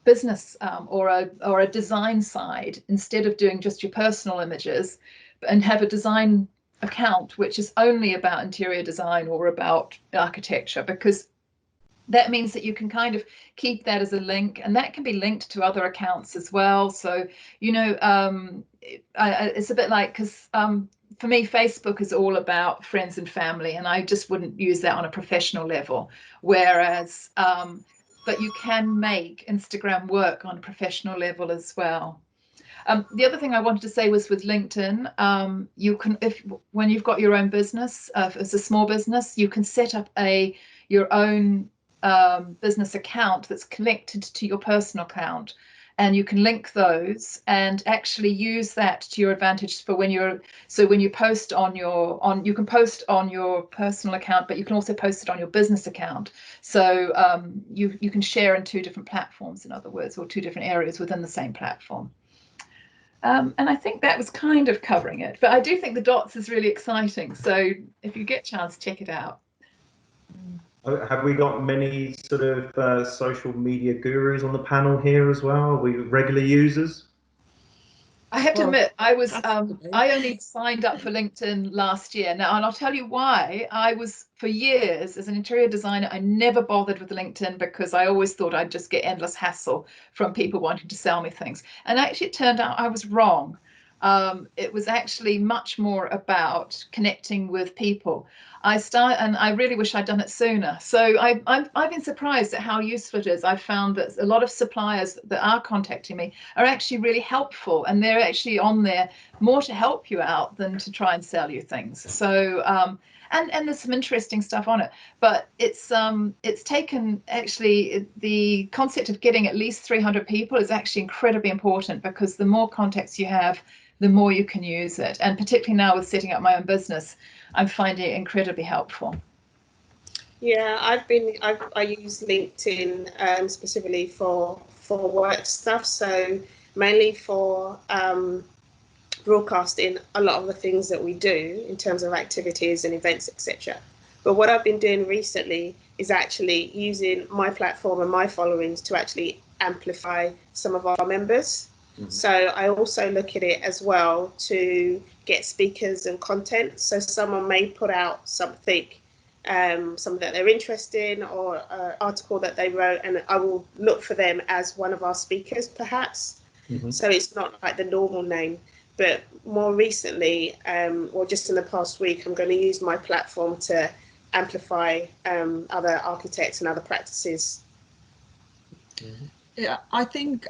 business or a design side instead of doing just your personal images, and have a design account which is only about interior design or about architecture, because that means that you can kind of keep that as a link, and that can be linked to other accounts as well. So, you know, it's a bit like, because for me, Facebook is all about friends and family, and I just wouldn't use that on a professional level. Whereas but you can make Instagram work on a professional level as well. The other thing I wanted to say was with LinkedIn, you can, when you've got your own business, if it's a small business, you can set up your own business account that's connected to your personal account, and you can link those and actually use that to your advantage for when you're, so when you post on your, you can post on your personal account, but you can also post it on your business account. So you can share in two different platforms, in other words, or two different areas within the same platform. And I think that was kind of covering it, but I do think the dots is really exciting. So if you get a chance, check it out. Have we got many sort of social media gurus on the panel here as well? Are we regular users? I have to admit, I only signed up for LinkedIn last year now, and I'll tell you why. I was, for years as an interior designer, I never bothered with LinkedIn because I always thought I'd just get endless hassle from people wanting to sell me things. And actually, it turned out I was wrong. It was actually much more about connecting with people. And I really wish I'd done it sooner. So I've been surprised at how useful it is. I've found that a lot of suppliers that are contacting me are actually really helpful, and they're actually on there more to help you out than to try and sell you things. So and there's some interesting stuff on it, but it's taken, actually, the concept of getting at least 300 people is actually incredibly important, because the more contacts you have, the more you can use it. And particularly now with setting up my own business, I'm finding it incredibly helpful. Yeah, I use LinkedIn specifically for work stuff. So mainly for broadcasting a lot of the things that we do in terms of activities and events, etc. But what I've been doing recently is actually using my platform and my followings to actually amplify some of our members. So I also look at it as well to get speakers and content. So someone may put out something that they're interested in, or an article that they wrote, and I will look for them as one of our speakers, perhaps. So it's not like the normal name. But more recently, or just in the past week, I'm going to use my platform to amplify other architects and other practices. Yeah, I think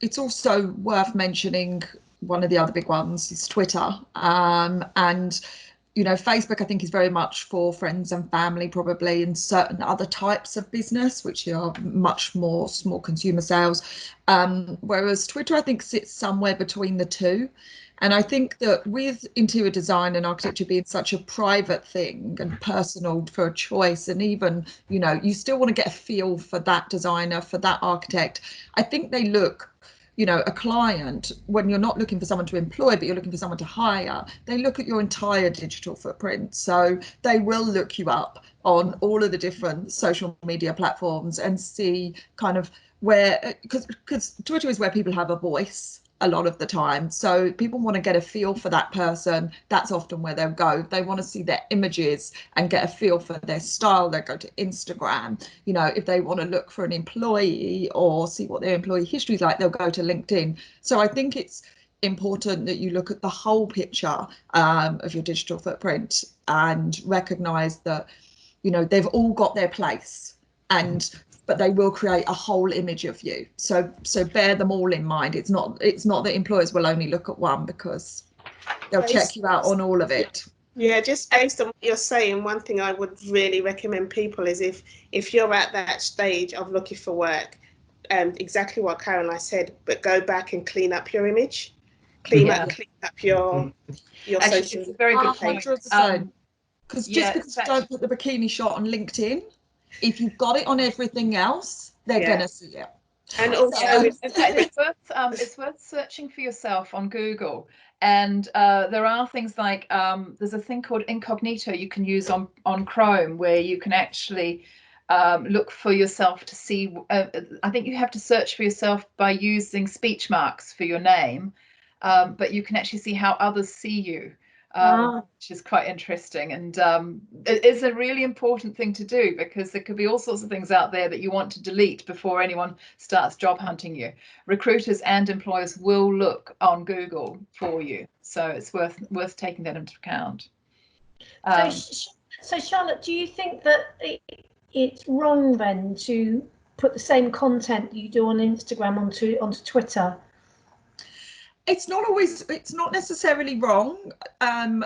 it's also worth mentioning one of the other big ones is Twitter. And, you know, Facebook, I think, is very much for friends and family, probably, and certain other types of business, which are much more small consumer sales. Whereas Twitter, I think, sits somewhere between the two. And I think that with interior design and architecture being such a private thing and personal for a choice, and even, you know, you still want to get a feel for that designer, for that architect. I think they look, you know, a client, when you're not looking for someone to employ, but you're looking for someone to hire, they look at your entire digital footprint. So they will look you up on all of the different social media platforms and see kind of where, because Twitter is where people have a voice a lot of the time. So people want to get a feel for that person. That's often where they'll go. They want to see their images and get a feel for their style. They'll go to Instagram. You know, if they want to look for an employee or see what their employee history is like, they'll go to LinkedIn. So I think it's important that you look at the whole picture of your digital footprint and recognize that you know, they've all got their place, but they will create a whole image of you. So bear them all in mind. It's not that employers will only look at one, because they'll check you out on all of it. Yeah, just based on what you're saying, one thing I would really recommend people is if you're at that stage of looking for work, exactly what Caroline said, but go back and clean up your image, clean up your Actually, social. it's a very good point. 100%. Because just because you don't put the bikini shot on LinkedIn, if you've got it on everything else, they're gonna see it. And also, it's worth searching for yourself on Google. And there are things like there's a thing called incognito you can use on Chrome, where you can actually look for yourself to see. I think you have to search for yourself by using speech marks for your name, but you can actually see how others see you. Which is quite interesting, and it is a really important thing to do, because there could be all sorts of things out there that you want to delete before anyone starts job hunting you. Recruiters and employers will look on Google for you, so it's worth taking that into account. So Charlotte, do you think that it's wrong then to put the same content you do on Instagram onto Twitter? It's not necessarily wrong, and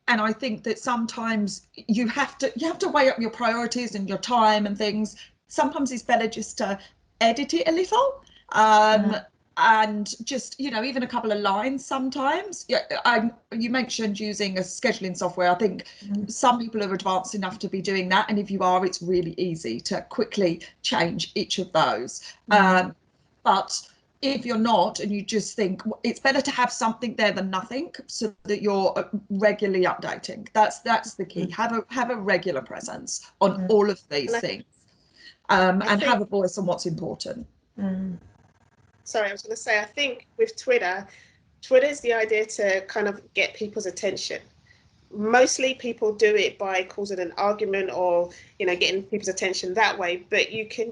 I think that sometimes you have to weigh up your priorities and your time and things. Sometimes it's better just to edit it a little, and just, you know, even a couple of lines sometimes. You mentioned using a scheduling software. I think some people are advanced enough to be doing that, and if you are, it's really easy to quickly change each of those. But if you're not, and you just think, it's better to have something there than nothing, so that you're regularly updating. That's the key. Have a regular presence on all of these things, and have a voice on what's important. Sorry, I was going to say, I think with Twitter's the idea to kind of get people's attention. Mostly people do it by causing an argument, or, you know, getting people's attention that way. But you can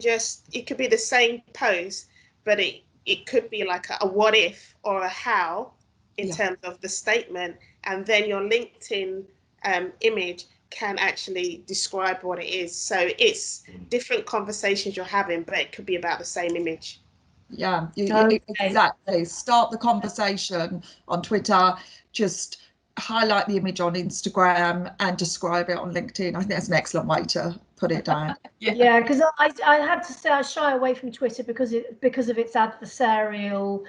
it could be the same post, but it could be like a what if or a how in terms of the statement, and then your LinkedIn image can actually describe what it is. So it's different conversations you're having, but it could be about the same image. Yeah, exactly. Start the conversation on Twitter, just highlight the image on Instagram and describe it on LinkedIn. I think that's an excellent way to put it down. Yeah, because I have to say I shy away from Twitter because of its adversarial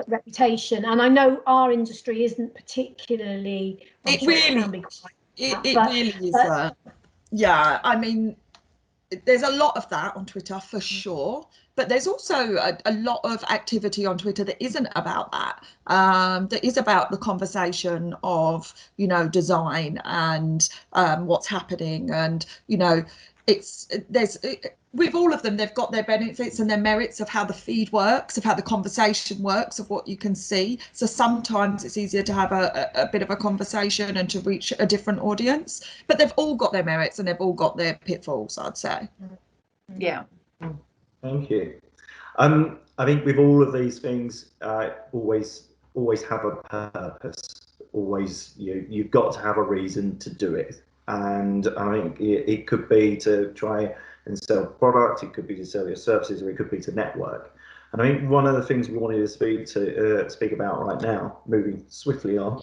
reputation, and I know our industry isn't particularly. It really is. Yeah, I mean, there's a lot of that on Twitter for sure, but there's also a lot of activity on Twitter that isn't about that. That is about the conversation of, you know, design and what's happening, and, you know, with all of them, they've got their benefits and their merits of how the feed works, of how the conversation works, of what you can see. So sometimes it's easier to have a bit of a conversation and to reach a different audience, but they've all got their merits and they've all got their pitfalls, I'd say. Yeah. Thank you. I think with all of these things, always have a purpose. Always, you've got to have a reason to do it. And I think it could be to try and sell product, it could be to sell your services, or it could be to network. And I think one of the things we wanted to speak about right now, moving swiftly on,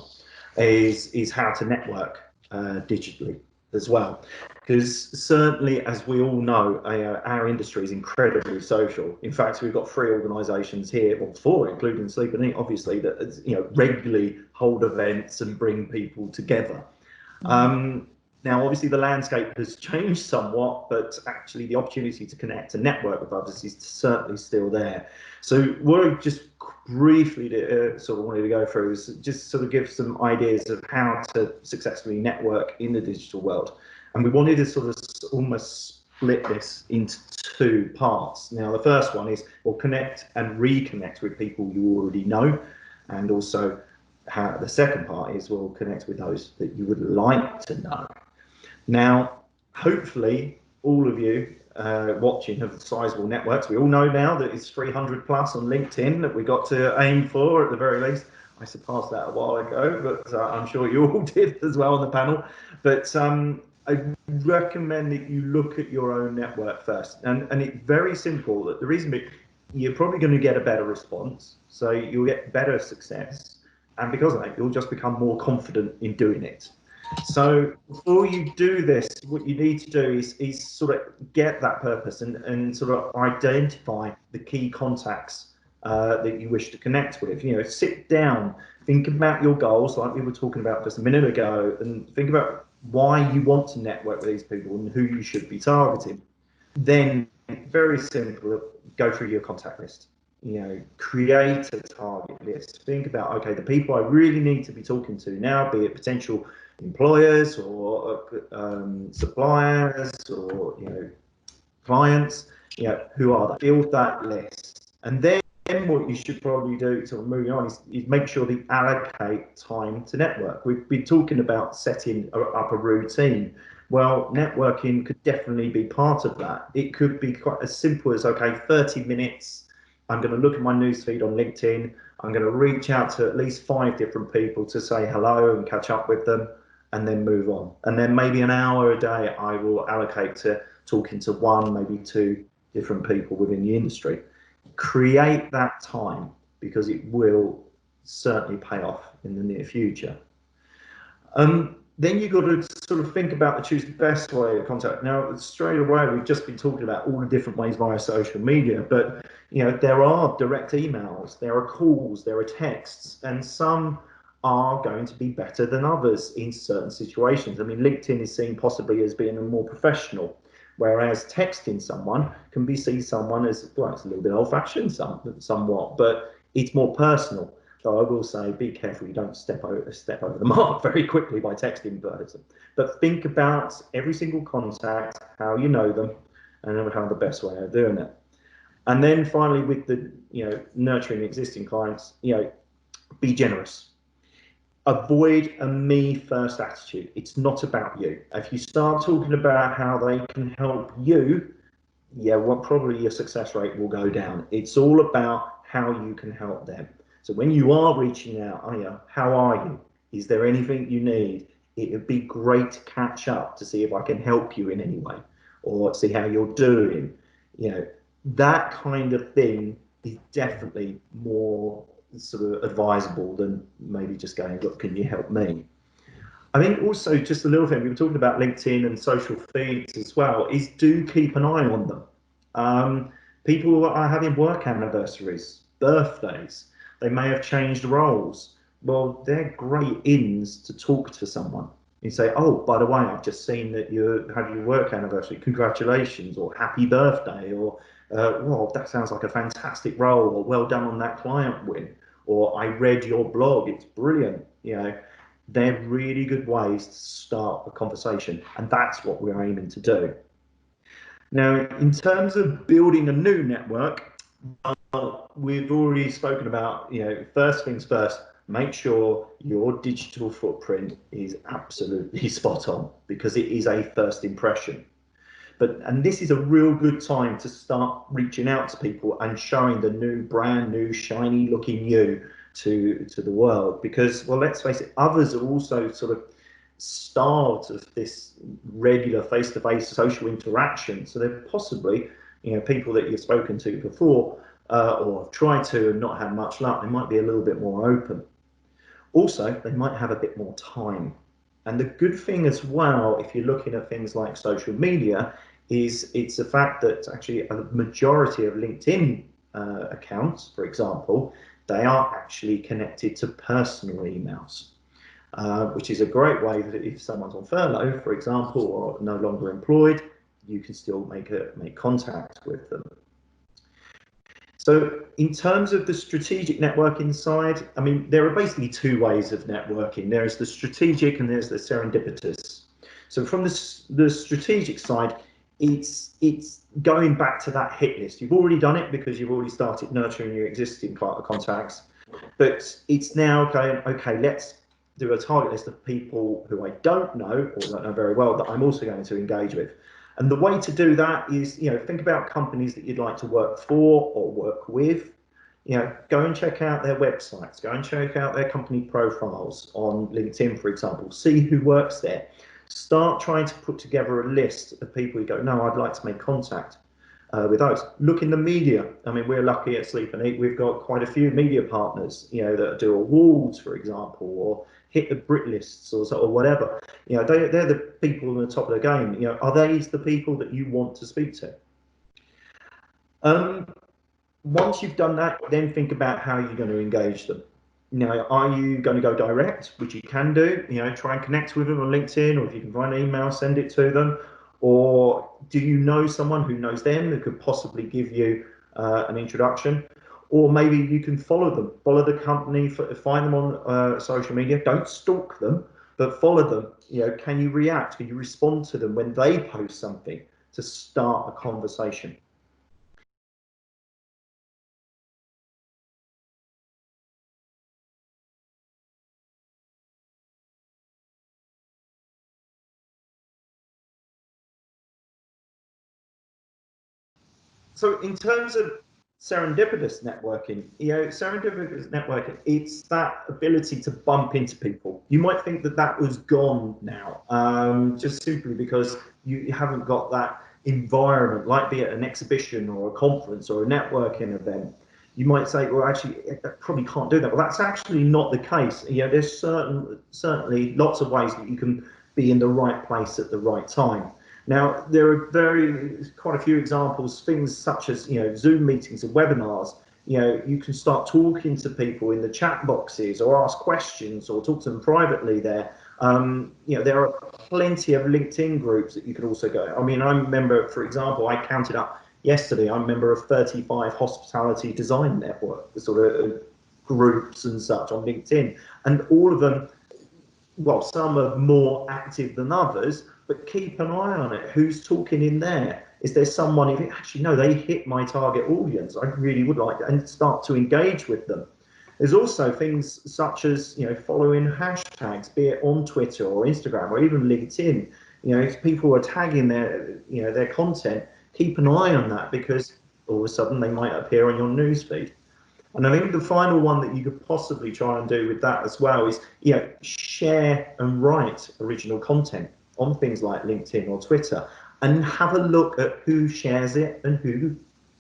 is how to network digitally as well. Because certainly, as we all know, our industry is incredibly social. In fact, we've got 3 organisations here, or 4, including Sleep and Eat, obviously, that, you know, regularly hold events and bring people together. Now, obviously, the landscape has changed somewhat, but actually the opportunity to connect and network with others is certainly still there. So what I just briefly sort of wanted to go through is just sort of give some ideas of how to successfully network in the digital world. And we wanted to sort of almost split this into 2 parts. Now, the first one is we'll connect and reconnect with people you already know, and also the second part is we'll connect with those that you would like to know. Now, hopefully, all of you watching have sizable networks. We all know now that it's 300 plus on LinkedIn that we got to aim for at the very least. I surpassed that a while ago, but I'm sure you all did as well on the panel. But I recommend that you look at your own network first, and it's very simple. That the reason you're probably going to get a better response, so you'll get better success, and because of that, you'll just become more confident in doing it. So before you do this, what you need to do is sort of get that purpose and sort of identify the key contacts that you wish to connect with. You know, sit down, think about your goals, like we were talking about just a minute ago, and think about why you want to network with these people and who you should be targeting. Then, very simple, go through your contact list. You know, create a target list. Think about, okay, the people I really need to be talking to now, be it potential employers or suppliers or, you know, clients, you know, who are they? Build that list. And then what you should probably do, sort of moving on, is make sure that you allocate time to network. We've been talking about setting up a routine. Well, networking could definitely be part of that. It could be quite as simple as, okay, 30 minutes, I'm going to look at my newsfeed on LinkedIn. I'm going to reach out to at least 5 different people to say hello and catch up with them, and then move on. And then maybe an hour a day I will allocate to talking to 1, maybe 2 different people within the industry. Create that time, because it will certainly pay off in the near future. Then you've got to sort of think about choose the best way of contact. Now, straight away, we've just been talking about all the different ways via social media, but you know, there are direct emails, there are calls, there are texts, and some are going to be better than others in certain situations. I mean, LinkedIn is seen possibly as being a more professional, whereas texting someone can be seen someone as, well, it's a little bit old-fashioned somewhat, but it's more personal. So I will say, be careful you don't step over the mark very quickly by texting person. But think about every single contact, how you know them, and how the best way of doing it. And then finally, with the, you know, nurturing existing clients, you know, be generous. Avoid a me first attitude. It's not about you. If you start talking about how they can help you, yeah, well, probably your success rate will go down. It's all about how you can help them. So when you are reaching out, oh yeah, how are you? Is there anything you need? It would be great to catch up to see if I can help you in any way, or see how you're doing. You know, that kind of thing is definitely more sort of advisable than maybe just going, look, can you help me? I think also just a little thing, we were talking about LinkedIn and social feeds as well, is do keep an eye on them. People are having work anniversaries, birthdays, they may have changed roles. Well, they're great ins to talk to someone. You say, oh, by the way, I've just seen that you have your work anniversary, congratulations, or happy birthday, or well, that sounds like a fantastic role, or well done on that client win, or I read your blog, it's brilliant. You know, they're really good ways to start a conversation, and that's what we're aiming to do. Now, in terms of building a new network, we've already spoken about, you know, first things first, make sure your digital footprint is absolutely spot on, because it is a first impression. And this is a real good time to start reaching out to people and showing the new, brand new, shiny looking you to the world, because, well, let's face it, others are also sort of starved of this regular face-to-face social interaction. So they're possibly, you know, people that you've spoken to before or have tried to and not had much luck, they might be a little bit more open. Also, they might have a bit more time. And the good thing as well, if you're looking at things like social media, is it's the fact that actually a majority of LinkedIn accounts, for example, they are actually connected to personal emails, which is a great way that if someone's on furlough, for example, or no longer employed, you can still make contact with them. So in terms of the strategic networking side, I mean, there are basically 2 ways of networking. There's the strategic and there's the serendipitous. So from the strategic side, it's going back to that hit list. You've already done it because you've already started nurturing your existing contacts, but it's now going, okay, let's do a target list of people who I don't know or don't know very well that I'm also going to engage with. And the way to do that is, you know, think about companies that you'd like to work for or work with. You know, go and check out their websites, go and check out their company profiles on LinkedIn, for example, see who works there. Start trying to put together a list of people you go, no, I'd like to make contact with those. Look in the media. I mean, we're lucky at Sleep and Eat. We've got quite a few media partners, you know, that do awards, for example, or hit the Brit lists or whatever. You know, they're the people on the top of the game. You know, are they the people that you want to speak to? Once you've done that, then think about how you're going to engage them. You know, are you going to go direct, which you can do, you know, try and connect with them on LinkedIn, or if you can find an email, send it to them. Or do you know someone who knows them who could possibly give you an introduction? Or maybe you can follow them, follow the company, find them on social media. Don't stalk them, but follow them. You know, can you react? Can you respond to them when they post something to start a conversation? So in terms of serendipitous networking, you know, serendipitous networking, it's that ability to bump into people. You might think that that was gone now, just simply because you haven't got that environment, like be it an exhibition or a conference or a networking event. You might say, well, actually, I probably can't do that. Well, that's actually not the case. You know, there's certainly lots of ways that you can be in the right place at the right time. Now, there are quite a few examples, things such as, you know, Zoom meetings and webinars. You know, you can start talking to people in the chat boxes or ask questions or talk to them privately there. You know, there are plenty of LinkedIn groups that you can also go. I mean, I remember, for example, I counted up yesterday, I'm a member of 35 hospitality design network, sort of groups and such on LinkedIn. And all of them, well, some are more active than others, but keep an eye on it. Who's talking in there? Is there someone, if it actually, no, they hit my target audience, I really would like to, and start to engage with them. There's also things such as, you know, following hashtags, be it on Twitter or Instagram or even LinkedIn. You know, if people are tagging their, you know, their content, keep an eye on that, because all of a sudden they might appear on your newsfeed. And I think the final one that you could possibly try and do with that as well is, you know, share and write original content on things like LinkedIn or Twitter, and have a look at who shares it and who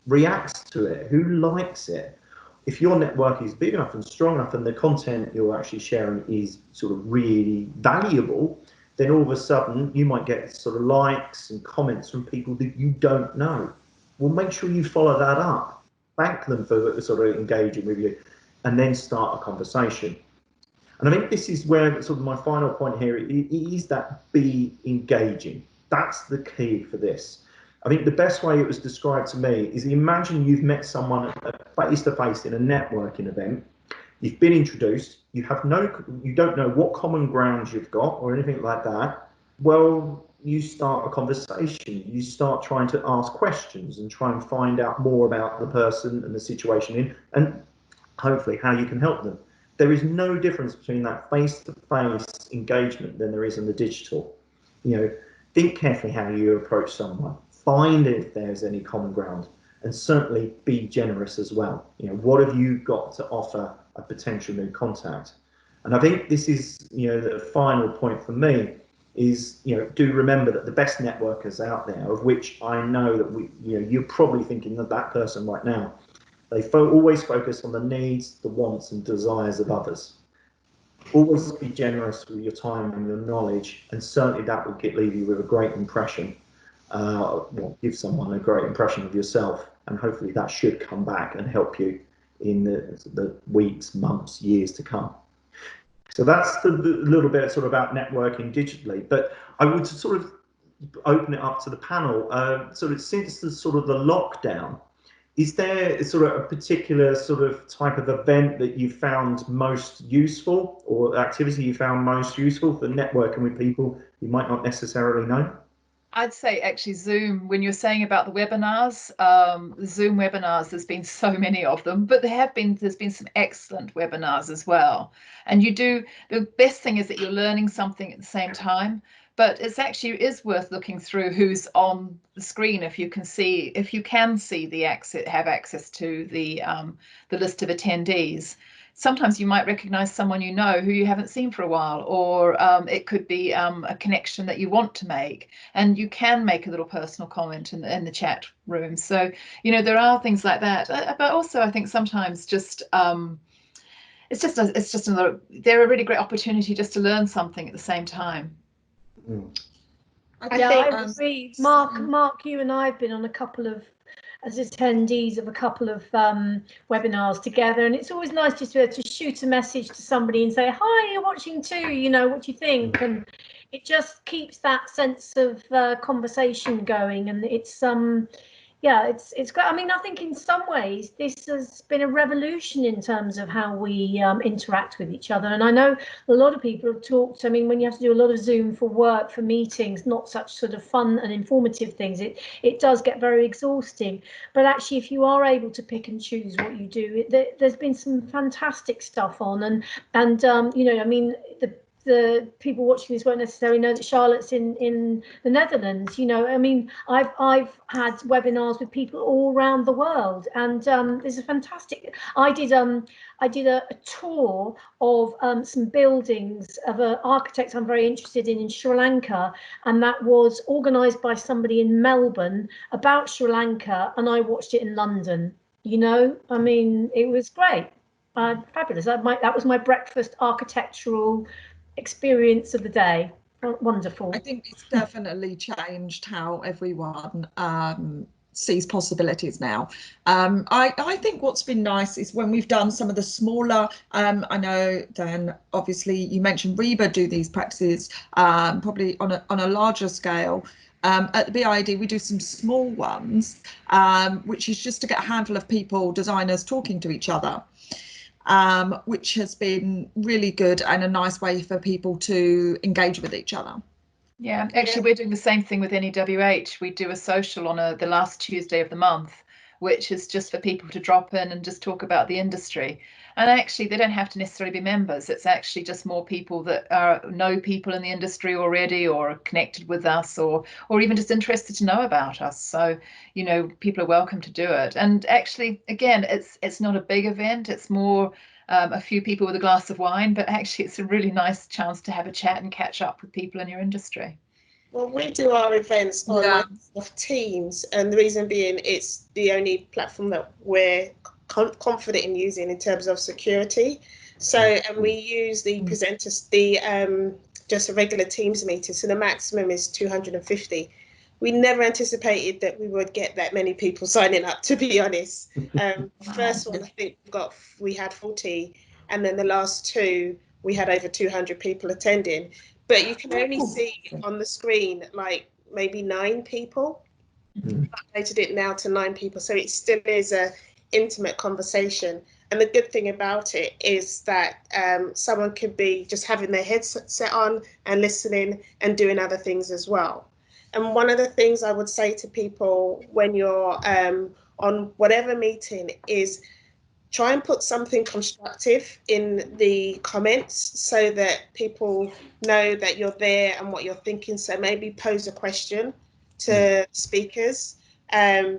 reacts to it, who likes it. If your network is big enough and strong enough and the content you're actually sharing is sort of really valuable, then all of a sudden you might get sort of likes and comments from people that you don't know. Well, make sure you follow that up. Thank them for sort of engaging with you, and then start a conversation. And I think this is where sort of my final point here is that be engaging. That's the key for this. I think the best way it was described to me is, imagine you've met someone face to face in a networking event. You've been introduced. You don't know what common grounds you've got or anything like that. Well, you start a conversation. You start trying to ask questions and try and find out more about the person and the situation and hopefully how you can help them. There is no difference between that face-to-face engagement than there is in the digital. You know, think carefully how you approach someone. Find if there's any common ground, and certainly be generous as well. You know, what have you got to offer a potential new contact? And I think this is, you know, the final point for me is, you know, do remember that the best networkers out there, of which I know that you're probably thinking of that person right now. They always focus on the needs, the wants and desires of others. Always be generous with your time and your knowledge, and certainly that will leave you with a great impression. Give someone a great impression of yourself, and hopefully that should come back and help you in the weeks, months, years to come. So that's the little bit sort of about networking digitally, but I would sort of open it up to the panel. Sort of since the lockdown, is there sort of a particular sort of type of event that you found most useful, or activity you found most useful for networking with people you might not necessarily know? I'd say actually Zoom, when you're saying about the webinars, Zoom webinars, there's been so many of them, but there's been some excellent webinars as well. And the best thing is that you're learning something at the same time, but it is worth looking through who's on the screen if you can see have access to the list of attendees. sometimes you might recognize someone you know who you haven't seen for a while, or it could be a connection that you want to make, and you can make a little personal comment in the chat room. So, you know, there are things like that. But also, I think sometimes just it's just another. They're a really great opportunity just to learn something at the same time. I agree. Mark, you and I have been on a couple of, as attendees of a couple of webinars together, and it's always nice just to be able to shoot a message to somebody and say, hi, you're watching too, you know, what do you think? And it just keeps that sense of conversation going, and it's yeah, it's great. I mean, I think in some ways this has been a revolution in terms of how we interact with each other. And I know a lot of people have talked, I mean, when you have to do a lot of Zoom for work, for meetings, not such sort of fun and informative things, it does get very exhausting. But actually, if you are able to pick and choose what you do, there's been some fantastic stuff on. And you know, I mean, the people watching this won't necessarily know that Charlotte's in the Netherlands. You know, I mean, I've had webinars with people all around the world, and there's a fantastic. I did a tour of some buildings of an architect I'm very interested in Sri Lanka, and that was organised by somebody in Melbourne about Sri Lanka, and I watched it in London. You know, I mean, it was great, fabulous. That was my breakfast architectural experience of the day. Wonderful. I think it's definitely changed how everyone sees possibilities now. I think what's been nice is when we've done some of the smaller, I know then obviously you mentioned RIBA do these practices probably on a larger scale. At the BIID we do some small ones, which is just to get a handful of people, designers, talking to each other. Which has been really good and a nice way for people to engage with each other. Yeah, actually, we're doing the same thing with NEWH. We do a social on the last Tuesday of the month, which is just for people to drop in and just talk about the industry. And actually, they don't have to necessarily be members. It's actually just more people that know people in the industry already, or are connected with us, or even just interested to know about us. So, you know, people are welcome to do it. And actually, again, it's not a big event. It's more a few people with a glass of wine, but actually it's a really nice chance to have a chat and catch up with people in your industry. Well, we do our events on Microsoft Teams, and the reason being it's the only platform that we're confident in using in terms of security. So, and we use the presenters, just a regular Teams meeting, so the maximum is 250. We never anticipated that we would get that many people signing up, to be honest. First one, I think we had 40, and then the last two, we had over 200 people attending. But you can only see on the screen like maybe 9 people. I've updated it now to 9 people, so it still is a intimate conversation. And the good thing about it is that someone could be just having their headset on and listening and doing other things as well. And one of the things I would say to people when you're on whatever meeting is try and put something constructive in the comments so that people know that you're there and what you're thinking. So maybe pose a question to speakers,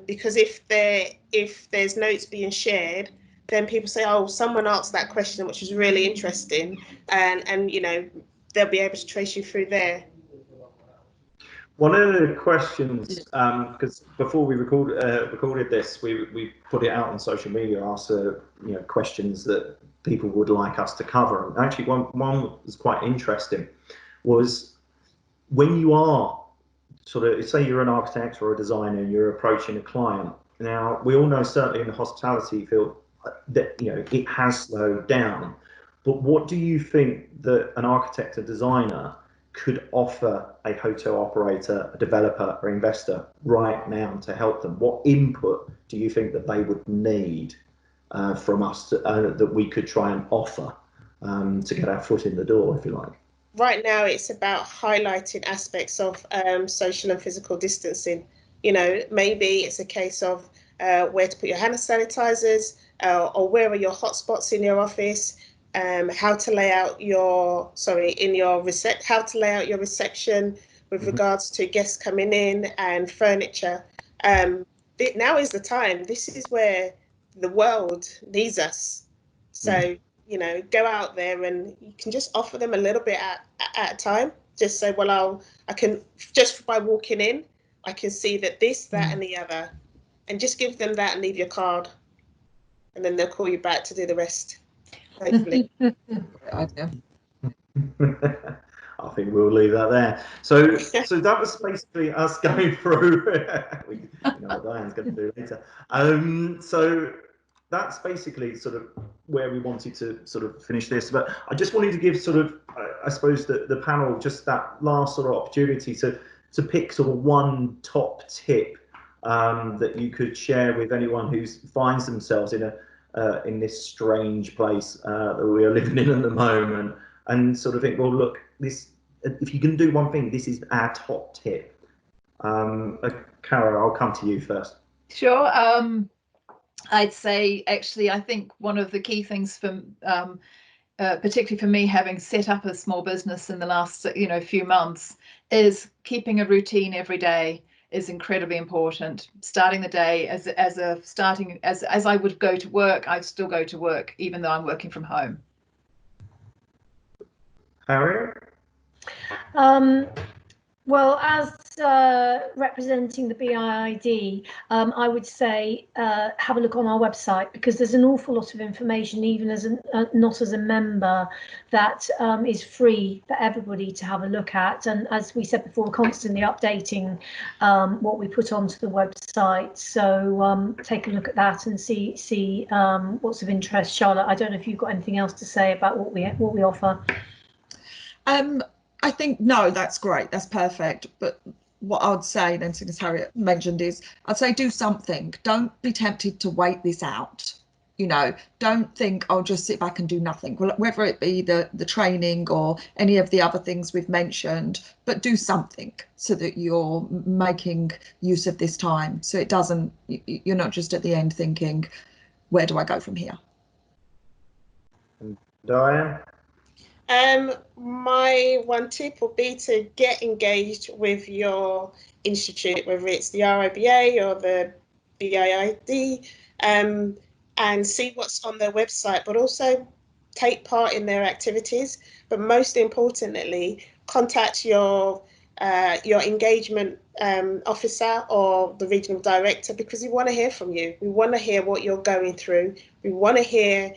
because if there's notes being shared, then people say, oh, someone asked that question, which is really interesting, and you know, they'll be able to trace you through there. One of the questions, because before we recorded this, we put it out on social media, asked questions that people would like us to cover. And actually, one was quite interesting, was when you are sort of, say you're an architect or a designer and you're approaching a client. Now, we all know certainly in the hospitality field that it has slowed down. But what do you think that an architect or designer could offer a hotel operator, a developer or investor right now to help them? What input do you think that they would need from us that we could try and offer to get our foot in the door, if you like? Right now, it's about highlighting aspects of social and physical distancing. You know, maybe it's a case of where to put your hand sanitizers, or where are your hotspots in your office. How to lay out your reception with regards to guests coming in and furniture. Now is the time. This is where the world needs us. So you know, go out there and you can just offer them a little bit at a time. Just say, well, I can, just by walking in, I can see that this, that, and the other, and just give them that and leave your card, and then they'll call you back to do the rest. Hopefully. Great idea. I think we'll leave that there. So that was basically us going through. You know what Diane's going to do later. So that's basically sort of where we wanted to sort of finish this. But I just wanted to give sort of, I suppose, the panel just that last sort of opportunity to pick sort of one top tip that you could share with anyone who finds themselves in this strange place that we are living in at the moment, and sort of think, well, look, this, if you can do one thing, this is our top tip. Cara, I'll come to you first. Sure. I'd say, actually, I think one of the key things for, particularly for me, having set up a small business in the last, few months, is keeping a routine every day is incredibly important. Starting the day as I would go to work, I still go to work, even though I'm working from home. Harriet? Well, as representing the BIID, I would say have a look on our website, because there's an awful lot of information, even as not as a member, that is free for everybody to have a look at. And as we said before, we're constantly updating what we put onto the website. So take a look at that and see what's of interest. Charlotte, I don't know if you've got anything else to say about what we offer. I think, no, that's great. That's perfect. But what I would say then, as Harriet mentioned, is I'd say do something. Don't be tempted to wait this out. Don't think I'll just sit back and do nothing. Well, whether it be the training or any of the other things we've mentioned, but do something so that you're making use of this time. So it doesn't, you're not just at the end thinking, where do I go from here? Diane? My one tip would be to get engaged with your institute, whether it's the RIBA or the BIID, and see what's on their website, but also take part in their activities. But most importantly, contact your engagement officer or the regional director, because we want to hear from you. We want to hear what you're going through. We want to hear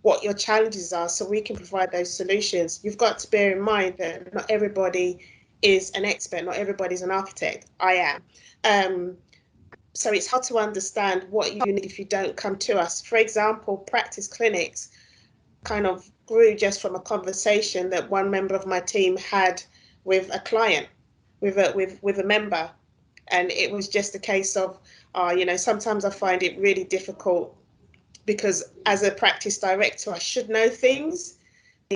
what your challenges are, so we can provide those solutions. You've got to bear in mind that not everybody is an expert, not everybody's an architect. I am. So it's hard to understand what you need if you don't come to us. For example, practice clinics kind of grew just from a conversation that one member of my team had with a client, with a member. And it was just a case of, sometimes I find it really difficult, because as a practice director, I should know things,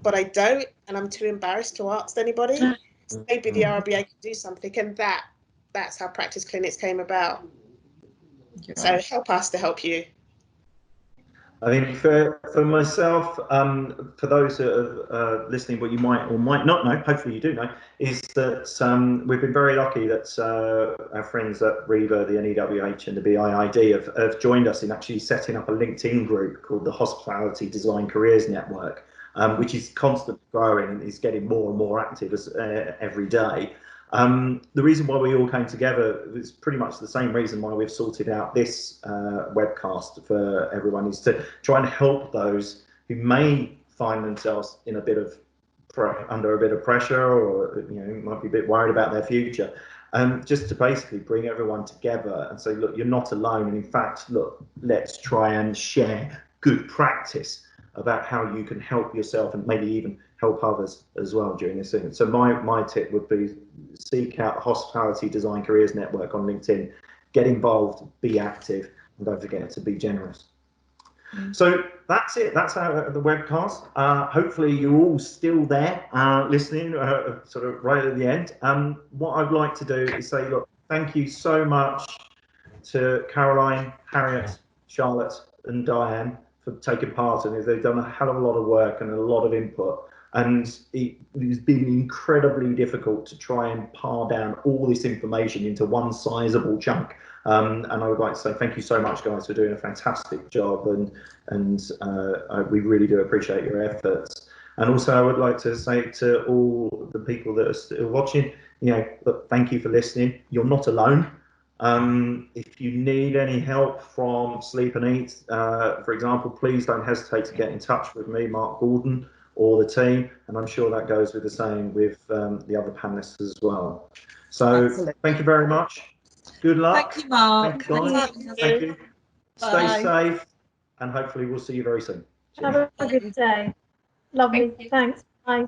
but I don't, and I'm too embarrassed to ask anybody. So maybe the RBA could do something, and that's how practice clinics came about. So help us to help you. I think for myself, for those that are listening, what you might or might not know, hopefully you do know, is that we've been very lucky that our friends at RIBA, the NEWH and the BIID have joined us in actually setting up a LinkedIn group called the Hospitality Design Careers Network, which is constantly growing and is getting more and more active every day. The reason why we all came together is pretty much the same reason why we've sorted out this webcast for everyone, is to try and help those who may find themselves in under a bit of pressure, or might be a bit worried about their future, just to basically bring everyone together and say, look, you're not alone, and in fact, look, let's try and share good practice about how you can help yourself and maybe even help others as well during this thing. So my tip would be seek out the Hospitality Design Careers Network on LinkedIn, get involved, be active, and don't forget to be generous. So that's it. That's the webcast. Hopefully you're all still there listening, sort of right at the end. What I'd like to do is say, look, thank you so much to Caroline, Harriet, Charlotte, and Diane for taking part in it. They've done a hell of a lot of work and a lot of input. and it's been incredibly difficult to try and par down all this information into one sizable chunk. And I would like to say thank you so much, guys, for doing a fantastic job, and we really do appreciate your efforts. And also, I would like to say to all the people that are still watching, look, thank you for listening. You're not alone. If you need any help from Sleep and Eat, for example, please don't hesitate to get in touch with me, Mark Gordon, or the team, and I'm sure that goes with the same with the other panelists as well. So Excellent. Thank you very much. Good luck. Thank you, Mark. Thank you. Stay Bye. safe, and hopefully we'll see you very soon. Have a good day. Lovely. Thanks. Bye.